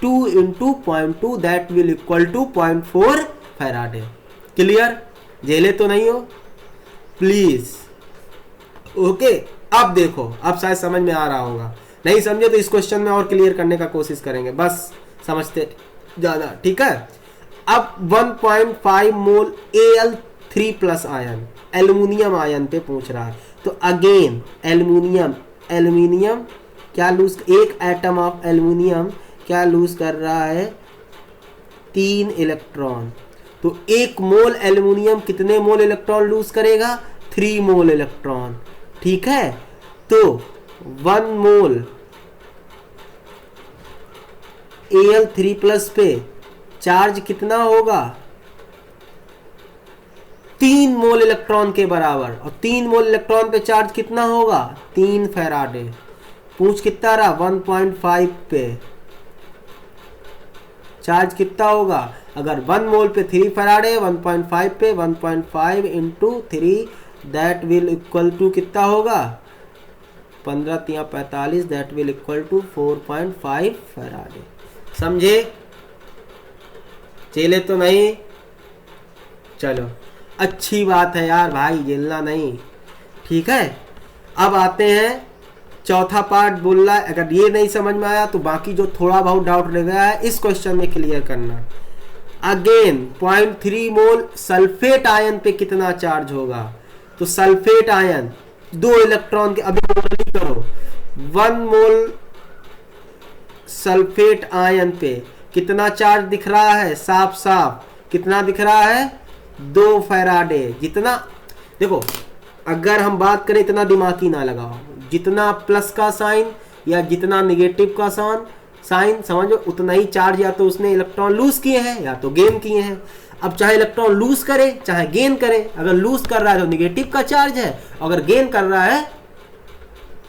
2 into 0.2 that will equal to 0.4 faraday. Clear, झेले तो नहीं हो प्लीज, ओके। अब देखो, अब शायद समझ में आ रहा होगा, नहीं समझे तो इस क्वेश्चन में और क्लियर करने का कोशिश करेंगे, बस समझते ज्यादा। ठीक है, अब 1.5 मोल Al3 plus ion, aluminium ion पे पूछ रहा है, तो अगेन एल्यूमिनियम क्या लूज, एक एटम ऑफ एल्यूमिनियम क्या लूज कर रहा है, 3 इलेक्ट्रॉन, तो 1 मोल एल्यूमिनियम कितने मोल इलेक्ट्रॉन लूज करेगा, 3 मोल इलेक्ट्रॉन। ठीक है, तो 1 मोल Al3 प्लस पे चार्ज कितना होगा, 3 मोल इलेक्ट्रॉन के बराबर, और 3 मोल इलेक्ट्रॉन पे चार्ज कितना होगा, 3 फैराडे। पूछ कितना रहा 1.5 पे चार्ज कितना होगा, अगर 1 मोल पे 3 फैराडे 1.5 पे 1.5 into 3 that will equal to कितना होगा 15 3 45 that will equal to 4.5 faraday. समझे चेले तो नहीं? चलो अच्छी बात है यार भाई, झेलना नहीं, ठीक है। अब आते हैं चौथा पार्ट बोल रहा है, अगर ये नहीं समझ में आया तो बाकी जो थोड़ा बहुत डाउट रह गया है इस क्वेश्चन में क्लियर करना। अगेन 0.3 मोल सल्फेट आयन पे कितना चार्ज होगा, तो सल्फेट आयन 2 इलेक्ट्रॉन के, अभी करो 1 मोल सल्फेट आयन पे कितना चार्ज दिख रहा है, साफ साफ कितना दिख रहा है 2 फैराडे। जितना देखो अगर हम बात करें, इतना दिमागी ना लगाओ, जितना प्लस का साइन या जितना निगेटिव का साइन समझो उतना ही चार्ज या तो उसने इलेक्ट्रॉन लूज किए हैं या तो गेन किए हैं। अब चाहे इलेक्ट्रॉन लूज करे चाहे गेन करे, अगर लूज कर रहा है तो निगेटिव का चार्ज है, अगर गेन कर रहा है,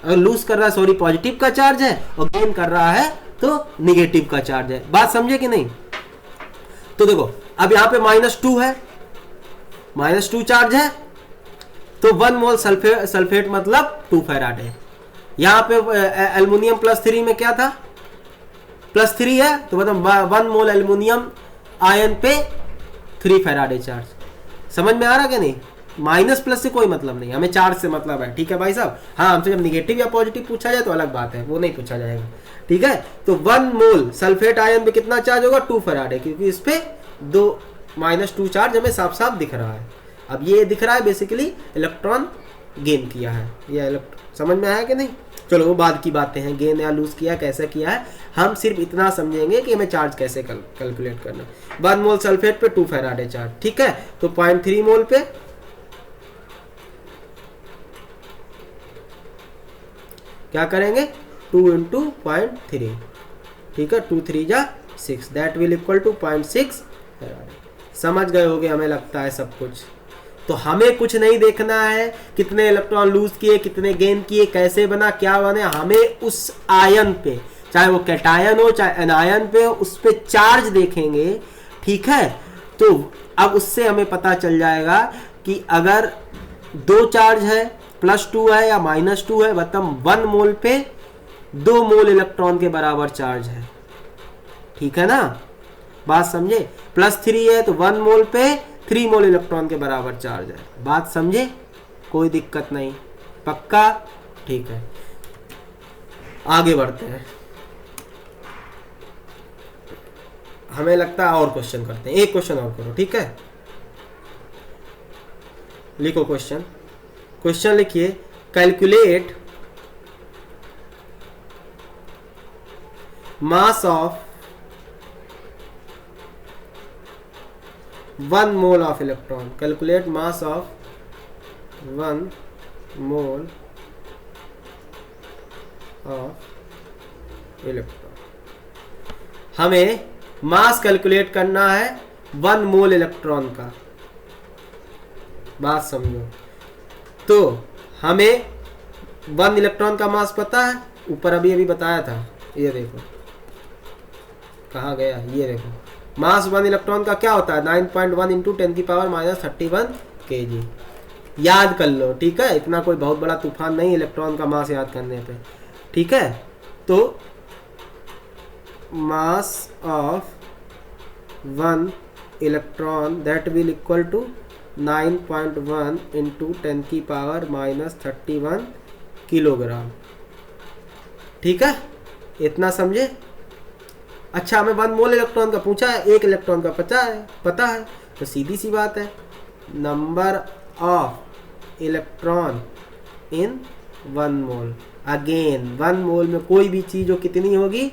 अगर लूज कर रहा है सॉरी पॉजिटिव का चार्ज है, और गेन कर रहा है तो निगेटिव का चार्ज है। बात समझे कि नहीं? तो देखो अब यहां पे -2 है, -2 चार्ज है, तो 1 मोल सल्फेट मतलब 2 फैराडे। यहां पे एल्युमिनियम +3 में क्या था, +3 है, तो मतलब 1 मोल एल्युमिनियम आयन पे 3 फैराडे चार्ज। समझ में आ रहा कि नहीं? माइनस प्लस से कोई मतलब नहीं, हमें चार्ज से मतलब है, ठीक है भाई साहब। हाँ हमसे जब निगेटिव या पॉजिटिव पूछा जाए तो अलग बात है, वो नहीं पूछा जाएगा, ठीक है। तो 1 मोल सल्फेट आयन पे कितना चार्ज होगा 2 फैराडे, क्योंकि इस पे -2 चार्ज हमें साफ साफ दिख रहा है। अब ये दिख रहा है बेसिकली इलेक्ट्रॉन गेन किया है, ये समझ में आया कि नहीं? चलो वो बाद की बातें हैं, गेन या लूज किया कैसे किया है, हम सिर्फ इतना समझेंगे कि हमें चार्ज कैसे कैलकुलेट करना है। 1 मोल सल्फेट पे 2 फैराडे चार्ज, ठीक है। तो 0.3 मोल पे क्या करेंगे 2 इंटू 0.3, ठीक है, 2 3 जा 6 that will equal to 0.6 faraday. समझ गए होगे हमें लगता है सब कुछ। तो हमें कुछ नहीं देखना है कितने इलेक्ट्रॉन लूज किए कितने गेन किए कैसे बना क्या बने, हमें उस आयन पे चाहे वो कैटायन हो चाहे एनायन पे हो उस पे चार्ज देखेंगे, ठीक है। तो अब उससे हमें पता चल जाएगा कि अगर 2 चार्ज है +2 है या -2 है, मतलब 1 मोल पे 2 मोल इलेक्ट्रॉन के बराबर चार्ज है, ठीक है ना। बात समझे? +3 है तो 1 मोल पे 3 मोल इलेक्ट्रॉन के बराबर चार्ज है। बात समझे? कोई दिक्कत नहीं, पक्का? ठीक है, आगे बढ़ते हैं। हमें लगता है और क्वेश्चन करते हैं, एक क्वेश्चन और करो, ठीक है। लिखो क्वेश्चन लिखिए, calculate mass of 1 mole of electron, calculate mass of 1 mole of electron. हमें मास कैलकुलेट करना है 1 मोल इलेक्ट्रॉन का। बात समझो, तो हमें 1 इलेक्ट्रॉन का मास पता है, ऊपर अभी बताया था, ये देखो कहाँ गया, ये देखो मास 1 इलेक्ट्रॉन का क्या होता है 9.1 इंटू 10⁻³ kg। याद कर लो, ठीक है, इतना कोई बहुत बड़ा तूफान नहीं इलेक्ट्रॉन का मास याद करने पे, ठीक है। तो mass of 1 electron that will equal to 9.1 into 10⁻³ kilogram, ठीक है, इतना समझे। अच्छा हमें 1 मोल इलेक्ट्रॉन का पूछा है, 1 इलेक्ट्रॉन का पता है, तो सीधी सी बात है, number of electron in 1 mole. Again 1 मोल में कोई भी चीज जो कितनी होगी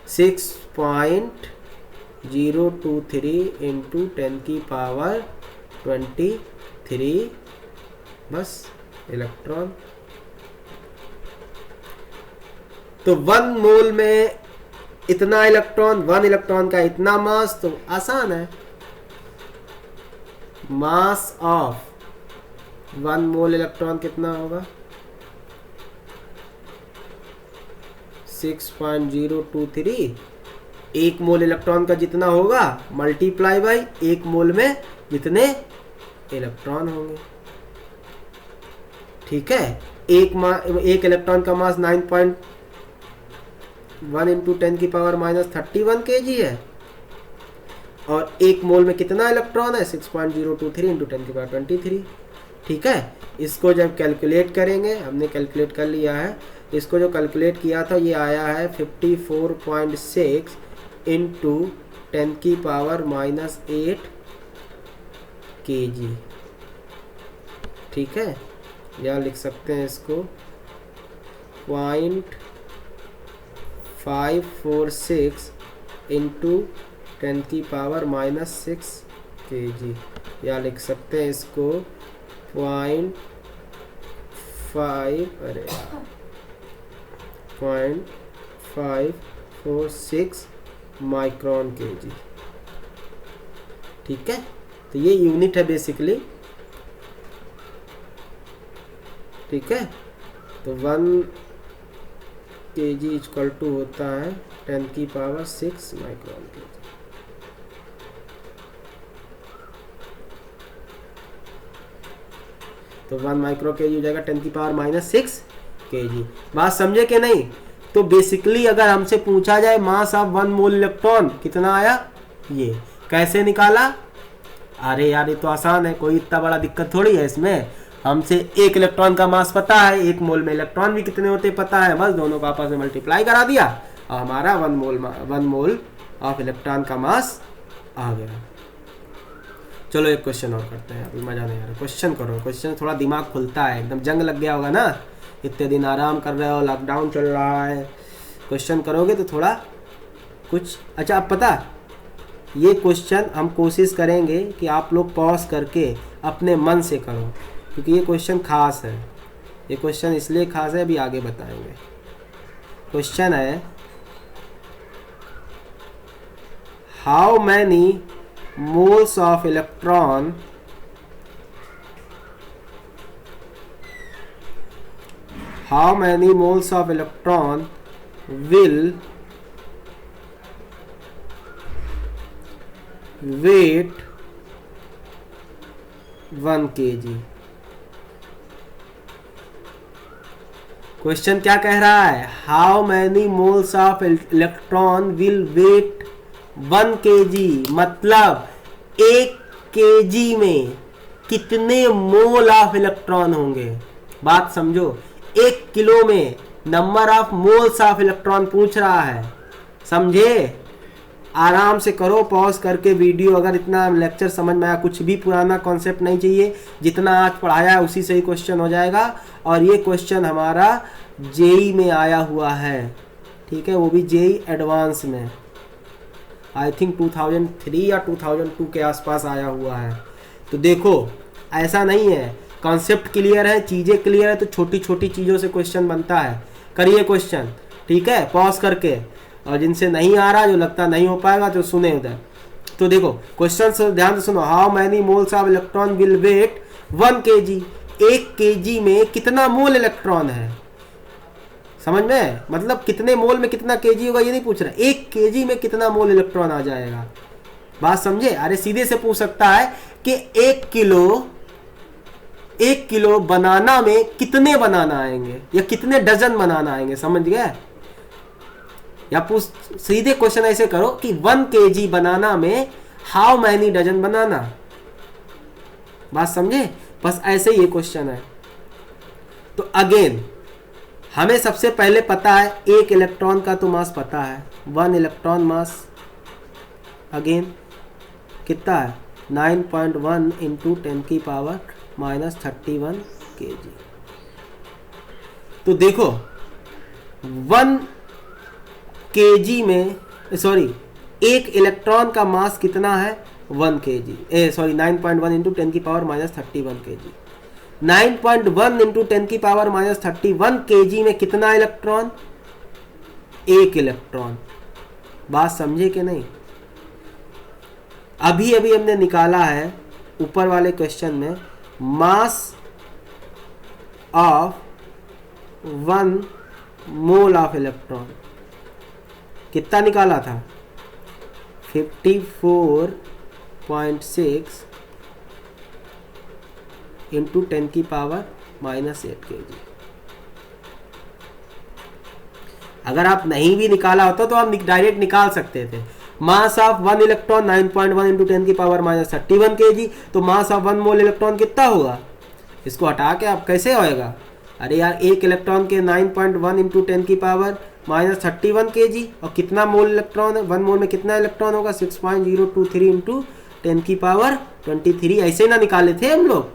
6.023 इंटू 10⁻23 बस इलेक्ट्रॉन। तो 1 मोल में इतना इलेक्ट्रॉन, 1 इलेक्ट्रॉन का इतना मास, तो आसान है, मास ऑफ 1 मोल इलेक्ट्रॉन कितना होगा 6.023, एक मोल इलेक्ट्रॉन का जितना होगा मल्टीप्लाई बाई एक मोल में जितने इलेक्ट्रॉन होंगे। ठीक है, एक इलेक्ट्रॉन का मास 9.1 इंटू 10⁻³ kg है, और एक मोल में कितना इलेक्ट्रॉन है 6.023 इंटू 10⁻23। ठीक है, इसको जब कैलकुलेट करेंगे, हमने कैलकुलेट कर लिया है, इसको जो कैलकुलेट किया था ये आया है 54.6 इंटू 10⁻⁸ kg। ठीक है, या लिख सकते हैं इसको 0.546 इंटू 10⁻⁻6 kg, या लिख सकते हैं इसको 0.546 माइक्रोन kg। ठीक है, तो ये यूनिट है बेसिकली। ठीक है, तो 1 kg इक्वल टू होता है 10⁻⁶ माइक्रोन kg। तो 1 माइक्रो kg हो जाएगा 10⁻⁻6 kg। बात समझे कि नहीं? तो बेसिकली अगर हमसे पूछा जाए मास ऑफ 1 मोल इलेक्ट्रॉन कितना आया, ये कैसे निकाला? अरे यार ये तो आसान है, कोई इतना बड़ा दिक्कत थोड़ी है इसमें। हमसे एक इलेक्ट्रॉन का मास पता है, एक मोल में इलेक्ट्रॉन भी कितने होते पता है, बस दोनों को आपस में मल्टीप्लाई करा दिया और हमारा 1 मोल ऑफ इलेक्ट्रॉन का मास आ गया। चलो एक क्वेश्चन और करते हैं, अभी मजा नहीं आ रहा। क्वेश्चन करो, क्वेश्चन थोड़ा दिमाग खुलता है, एकदम जंग लग गया होगा ना, इतने दिन आराम कर रहे हो, लॉकडाउन चल रहा है, क्वेश्चन करोगे तो थोड़ा कुछ अच्छा। अब पता, ये क्वेश्चन हम कोशिश करेंगे कि आप लोग पॉज करके अपने मन से करो, क्योंकि ये क्वेश्चन खास है। ये क्वेश्चन इसलिए खास है, अभी आगे बताएंगे। क्वेश्चन है, how many moles of electron will weight 1 kg। Question क्या कह रहा है? How many moles of electron will weigh 1 kg, मतलब 1 kg में कितने मोल ऑफ इलेक्ट्रॉन होंगे। बात समझो, 1 किलो में number of moles of electron पूछ रहा है, समझे? आराम से करो पॉज करके वीडियो। अगर इतना लेक्चर समझ में आया, कुछ भी पुराना कॉन्सेप्ट नहीं चाहिए, जितना आज पढ़ाया है उसी से ही क्वेश्चन हो जाएगा। और ये क्वेश्चन हमारा जेई में आया हुआ है, ठीक है, वो भी जेई एडवांस में, आई थिंक 2003 या 2002 के आसपास आया हुआ है। तो देखो, ऐसा नहीं है, कॉन्सेप्ट क्लियर है, चीज़ें क्लियर है, तो छोटी छोटी चीज़ों से क्वेश्चन बनता है। करिए क्वेश्चन, ठीक है, पॉज करके। और जिनसे नहीं आ रहा, जो लगता नहीं हो पाएगा, तो सुने उधर। तो देखो क्वेश्चन ध्यान से सुनो। How many moles of electron will weigh 1 kg, 1 kg में कितना मोल इलेक्ट्रॉन है, समझ में? मतलब कितने मोल में कितना kg होगा ये नहीं पूछ रहा, 1 kg में कितना मोल इलेक्ट्रॉन आ जाएगा। बात समझे? अरे सीधे से पूछ सकता है कि 1 किलो बनाना में कितने बनाना आएंगे, या कितने डजन बनाना आएंगे, समझ गए? या पूछ सीधे क्वेश्चन ऐसे करो कि 1 kg बनाना में हाउ मैनी डजन बनाना। बात समझे? बस ऐसे ही ये क्वेश्चन है। तो अगेन हमें सबसे पहले पता है एक इलेक्ट्रॉन का तो मास पता है, 1 इलेक्ट्रॉन मास अगेन कितना है 9.1 इंटू 10⁻⁻31 kg। तो देखो 1 kg में, सॉरी, एक इलेक्ट्रॉन का मास कितना है 1 kg, 9.1 into 10⁻⁻31 kg। 9.1 into 10⁻⁻31 kg में कितना इलेक्ट्रॉन? एक इलेक्ट्रॉन। बात समझे कि नहीं? अभी अभी हमने निकाला है ऊपर वाले क्वेश्चन में मास ऑफ 1 मोल ऑफ इलेक्ट्रॉन। कितना निकाला था 54.6 इंटू 10 की पावर -8 kg। अगर आप नहीं भी निकाला होता तो आप डायरेक्ट निकाल सकते थे। मास ऑफ 1 इलेक्ट्रॉन 9.1 इंटू 10 की पावर -31 kg, तो मास ऑफ 1 मोल इलेक्ट्रॉन कितना होगा? इसको हटा के आप कैसे होएगा? अरे यार, एक इलेक्ट्रॉन के 9.1 इंटू 10 की पावर -31 kg, और कितना मोल इलेक्ट्रॉन है? 1 मोल में कितना इलेक्ट्रॉन होगा? 6.023 इंटू 10 की पावर 23। ऐसे ना निकाले थे हम लोग।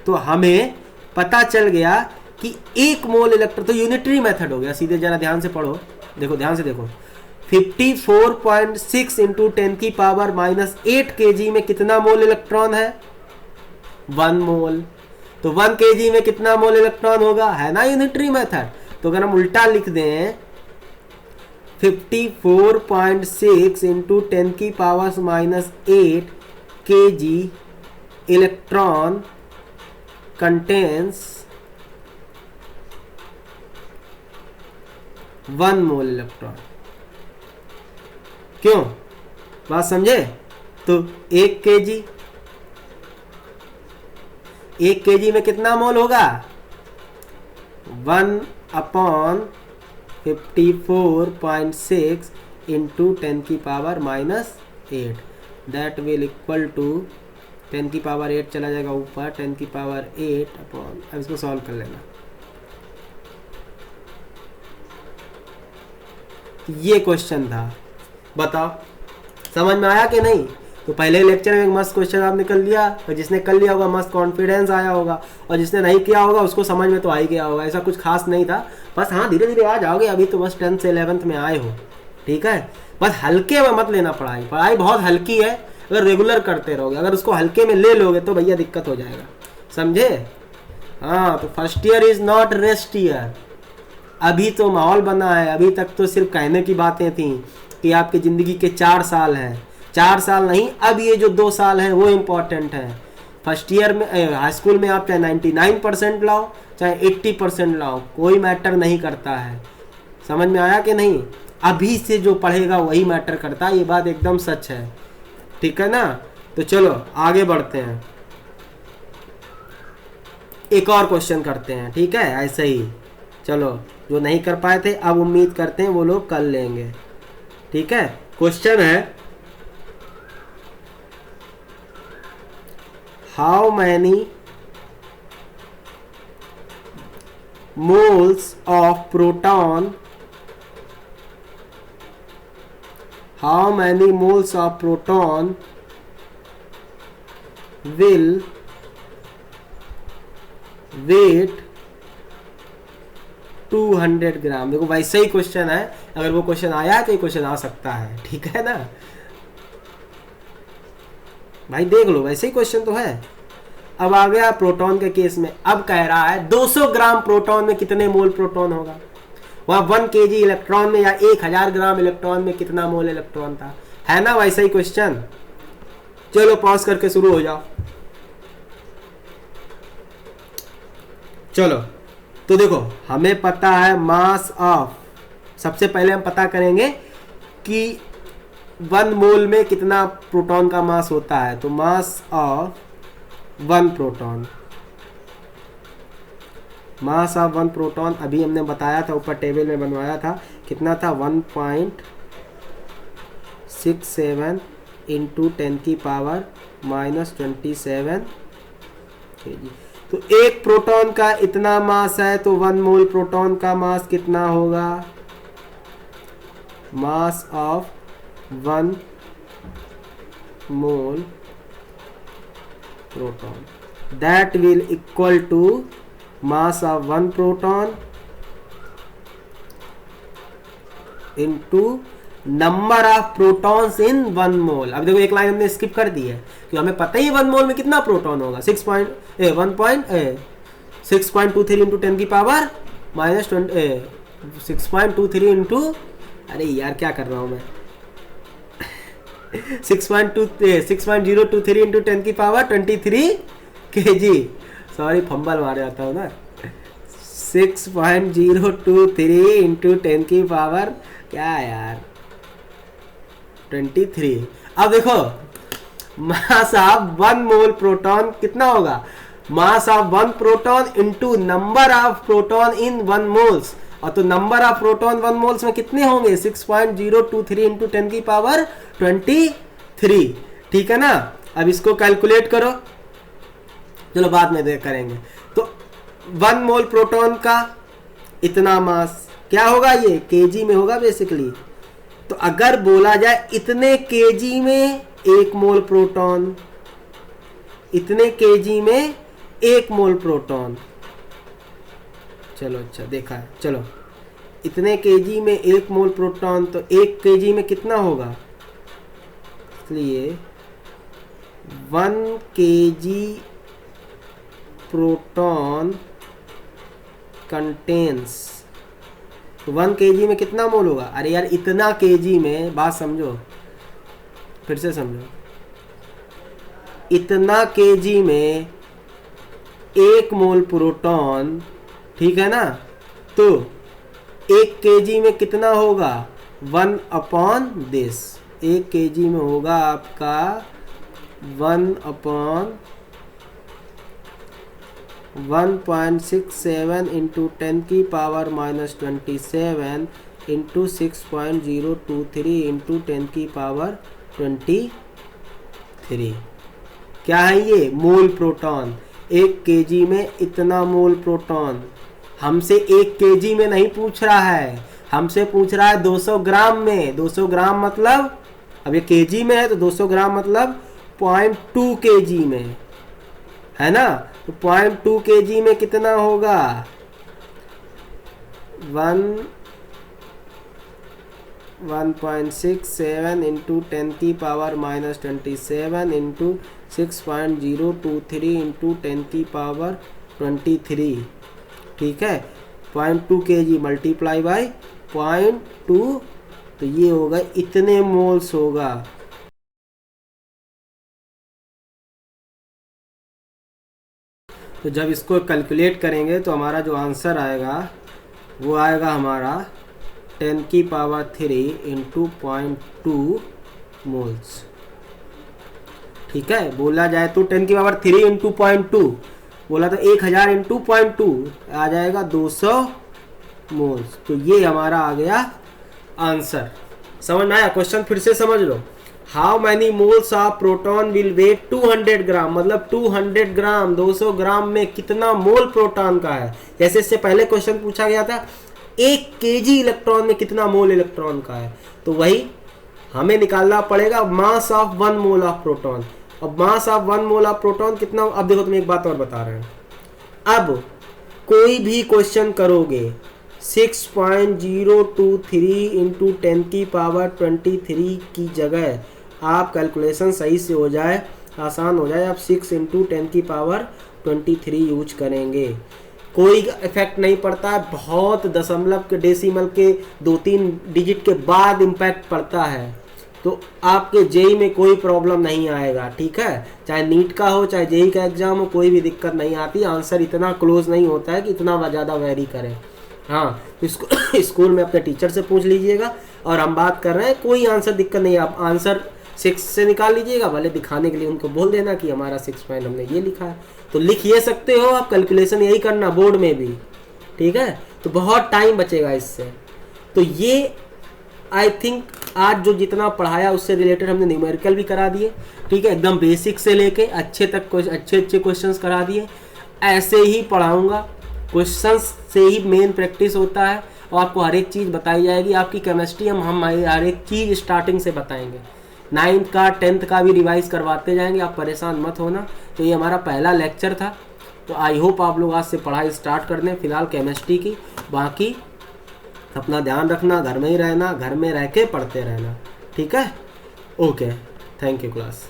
तो हमें पता चल गया कि 1 मोल इलेक्ट्रॉन, तो यूनिटरी मेथड हो गया सीधे। जरा ध्यान से पढ़ो, देखो ध्यान से देखो। 54.6 इंटू 10 की पावर -8 kg में कितना मोल इलेक्ट्रॉन है? 1 मोल। तो 1 kg में कितना मोल इलेक्ट्रॉन होगा? है ना यूनिटरी मेथड। तो अगर हम उल्टा लिख दें 54.6 इंटू 10 की पावर -8 kg इलेक्ट्रॉन कंटेन्स 1 मोल इलेक्ट्रॉन। क्यों? बात समझे? तो 1 kg में कितना मोल होगा? 1/54.6 इंटू 10 की power -8, that will equal to 10 की पावर 8 चला जाएगा ऊपर, 10 की पावर 8 अपॉन, अब इसको सॉल्व कर लेना। ये क्वेश्चन था, बताओ समझ में आया कि नहीं? तो पहले लेक्चर में एक मस्त क्वेश्चन आपने कर लिया, और जिसने कर लिया होगा मस्त कॉन्फिडेंस आया होगा, और जिसने नहीं किया होगा उसको समझ में तो आ ही गया होगा। ऐसा कुछ खास नहीं था, बस हाँ धीरे धीरे आ जाओगे। अभी तो बस 10th से 11th में आए हो, ठीक है? बस हल्के में मत लेना पढ़ाई। पढ़ाई बहुत हल्की है, अगर रेगुलर करते रहोगे। अगर उसको हल्के में ले लोगे तो भैया दिक्कत हो जाएगा, समझे? हाँ, तो first year is not rest year. अभी तो माहौल बना है, अभी तक तो सिर्फ कहने की बातें थी कि आपकी ज़िंदगी के 4 साल हैं। 4 साल नहीं, अब ये जो 2 साल हैं वो इम्पोर्टेंट है। फर्स्ट ईयर में हाई स्कूल में आप चाहे 99% लाओ चाहे 80% लाओ, कोई मैटर नहीं करता है। समझ में आया कि नहीं? अभी से जो पढ़ेगा वही मैटर करता है, ये बात एकदम सच है, ठीक है ना? तो चलो आगे बढ़ते हैं, एक और क्वेश्चन करते हैं, ठीक है? ऐसे ही चलो, जो नहीं कर पाए थे अब उम्मीद करते हैं वो लोग कर लेंगे, ठीक है? क्वेश्चन है, how many moles of proton, how many moles of proton will weight 200 ग्राम? देखो वैसे ही क्वेश्चन है, अगर वो क्वेश्चन आया है तो ये क्वेश्चन आ सकता है, ठीक है ना भाई? देख लो, वैसे ही क्वेश्चन तो है। अब आ गया प्रोटॉन के केस में। अब कह रहा है 200 ग्राम प्रोटॉन में कितने मोल प्रोटॉन होगा? वहाँ 1 kg इलेक्ट्रॉन में या 1000 ग्राम इलेक्ट्रॉन में कितना मोल इलेक्ट्रॉन था? है ना वैसा ही क्वेश्चन? चलो पॉज करके शुरू हो जाओ। चलो तो देखो, हमें पता है मास ऑफ, सबसे पहले हम पता करेंगे कि 1 मोल में कितना प्रोटॉन का मास होता है। तो mass of 1 proton, mass of 1 proton अभी हमने बताया था, ऊपर टेबल में बनवाया था, कितना था? 1.67 इंटू 10 की पावर -27 kg। तो एक प्रोटॉन का इतना मास है, तो 1 मोल प्रोटॉन का मास कितना होगा? मास of 1 mole proton, that will equal to mass of 1 proton into number of protons in 1 mole। अब देखो एक लाइन हमने स्किप कर दी है, क्योंकि हमें पता ही 1 मोल में कितना प्रोटॉन होगा। 6.23 इंटू 10 की पावर -6.23 इंटू, अरे यार क्या कर रहा हूँ मैं, 6.023 इंटू 10 की पावर 23 kg। सॉरी फंबल मार जाता हूँ ना। 6.023 इंटू 10 की पावर क्या यार 23। अब देखो मास ऑफ 1 मोल प्रोटॉन कितना होगा, मास of 1 proton into number of proton in 1 moles, और तो नंबर ऑफ प्रोटॉन 1 मोल्स में कितने होंगे 6.023 इंटू 10 की पावर 23। ठीक है ना। अब इसको कैलकुलेट करो, चलो बाद में देख करेंगे। तो 1 मोल प्रोटॉन का इतना मास क्या होगा, ये केजी में होगा बेसिकली। तो अगर बोला जाए इतने केजी में 1 मोल प्रोटॉन, इतने केजी में 1 मोल प्रोटॉन, चलो अच्छा देखा है, चलो इतने केजी में 1 मोल प्रोटॉन, तो 1 केजी में कितना होगा, इसलिए 1 केजी प्रोटॉन कंटेन्स, तो 1 केजी में कितना मोल होगा। अरे यार इतना केजी में, बात समझो, फिर से समझो, इतना केजी में 1 मोल प्रोटॉन, ठीक है ना। तो 1 केजी में कितना होगा 1 अपॉन दिस, 1 केजी में होगा आपका 1 अपॉन 1.67 इंटू 10 की पावर -27 इंटू 6.023 इंटू 10 की पावर 23। क्या है ये, मोल प्रोटॉन। 1 केजी में इतना मोल प्रोटॉन, हमसे 1 केजी में नहीं पूछ रहा है, हमसे पूछ रहा है 200 ग्राम में। 200 ग्राम मतलब, अब ये केजी में है तो 200 ग्राम मतलब 0.2 केजी में, है ना। तो 0.2 केजी में कितना होगा 1.67 इंटू 10 की पावर -27 इंटू 6.023 इंटू 10 की पावर 23। ठीक है, 0.2 केजी मल्टीप्लाई बाई 0.2, तो ये होगा इतने मोल्स होगा। तो जब इसको कैलकुलेट करेंगे तो हमारा जो आंसर आएगा वो आएगा हमारा 10 की पावर 3 इंटू 0.2 मोल्स। ठीक है, बोला जाए तो 10 की पावर 3 इंटू 0.2, बोला तो 1000 इंटू 0.2 आ जाएगा 200 मोल्स। तो ये हमारा आ गया आंसर। समझ में आया, क्वेश्चन फिर से समझ लो। How many moles of proton will weigh 200 gram, मतलब 200 ग्राम, 200 ग्राम में कितना मोल प्रोटॉन का है। जैसे इससे पहले क्वेश्चन पूछा गया था 1 केजी इलेक्ट्रॉन में कितना मोल इलेक्ट्रॉन का है, तो वही हमें निकालना पड़ेगा mass of 1 mole of proton. अब mass of 1 mole of proton कितना, अब देखो तुम्हें एक बात और बता रहे हैं। अब कोई भी क्वेश्चन करोगे 6.023 इंटू 10 की पावर 23 की जगह आप कैलकुलेशन सही से हो जाए, आसान हो जाए, आप 6 इंटू 10 की पावर 23 यूज करेंगे, कोई इफेक्ट नहीं पड़ता है। बहुत दशमलव के, डेसिमल के 2-3 डिजिट के बाद इम्पैक्ट पड़ता है, तो आपके जेई में कोई प्रॉब्लम नहीं आएगा। ठीक है, चाहे नीट का हो चाहे जेई का एग्जाम हो, कोई भी दिक्कत नहीं आती। आंसर इतना क्लोज नहीं होता है कि इतना ज़्यादा वेरी करे। हाँ, इसको स्कूल में अपने टीचर से पूछ लीजिएगा, और हम बात कर रहे हैं कोई आंसर दिक्कत नहीं है। आप आंसर 6 से निकाल लीजिएगा, भले दिखाने के लिए उनको बोल देना कि हमारा 6 पॉइंट हमने ये लिखा है, तो लिख ये सकते हो आप। कैलकुलेशन यही करना बोर्ड में भी, ठीक है, तो बहुत टाइम बचेगा इससे। तो ये आई थिंक आज जो जितना पढ़ाया उससे रिलेटेड हमने न्यूमेरिकल भी करा दिए। ठीक है, एकदम बेसिक से लेके अच्छे तक अच्छे क्वेश्चंस करा दिए। ऐसे ही पढ़ाऊँगा, क्वेश्चंस से ही मेन प्रैक्टिस होता है, और आपको हर एक चीज़ बताई जाएगी। आपकी केमिस्ट्री हम हर एक चीज़ स्टार्टिंग से बताएंगे। 9th का 10th का भी रिवाइज करवाते जाएंगे, आप परेशान मत होना। तो ये हमारा पहला लेक्चर था, तो आई होप आप लोग आज से पढ़ाई स्टार्ट कर दें फिलहाल केमिस्ट्री की। बाकी अपना ध्यान रखना, घर में ही रहना, घर में रह के पढ़ते रहना। ठीक है, ओके, थैंक यू क्लास।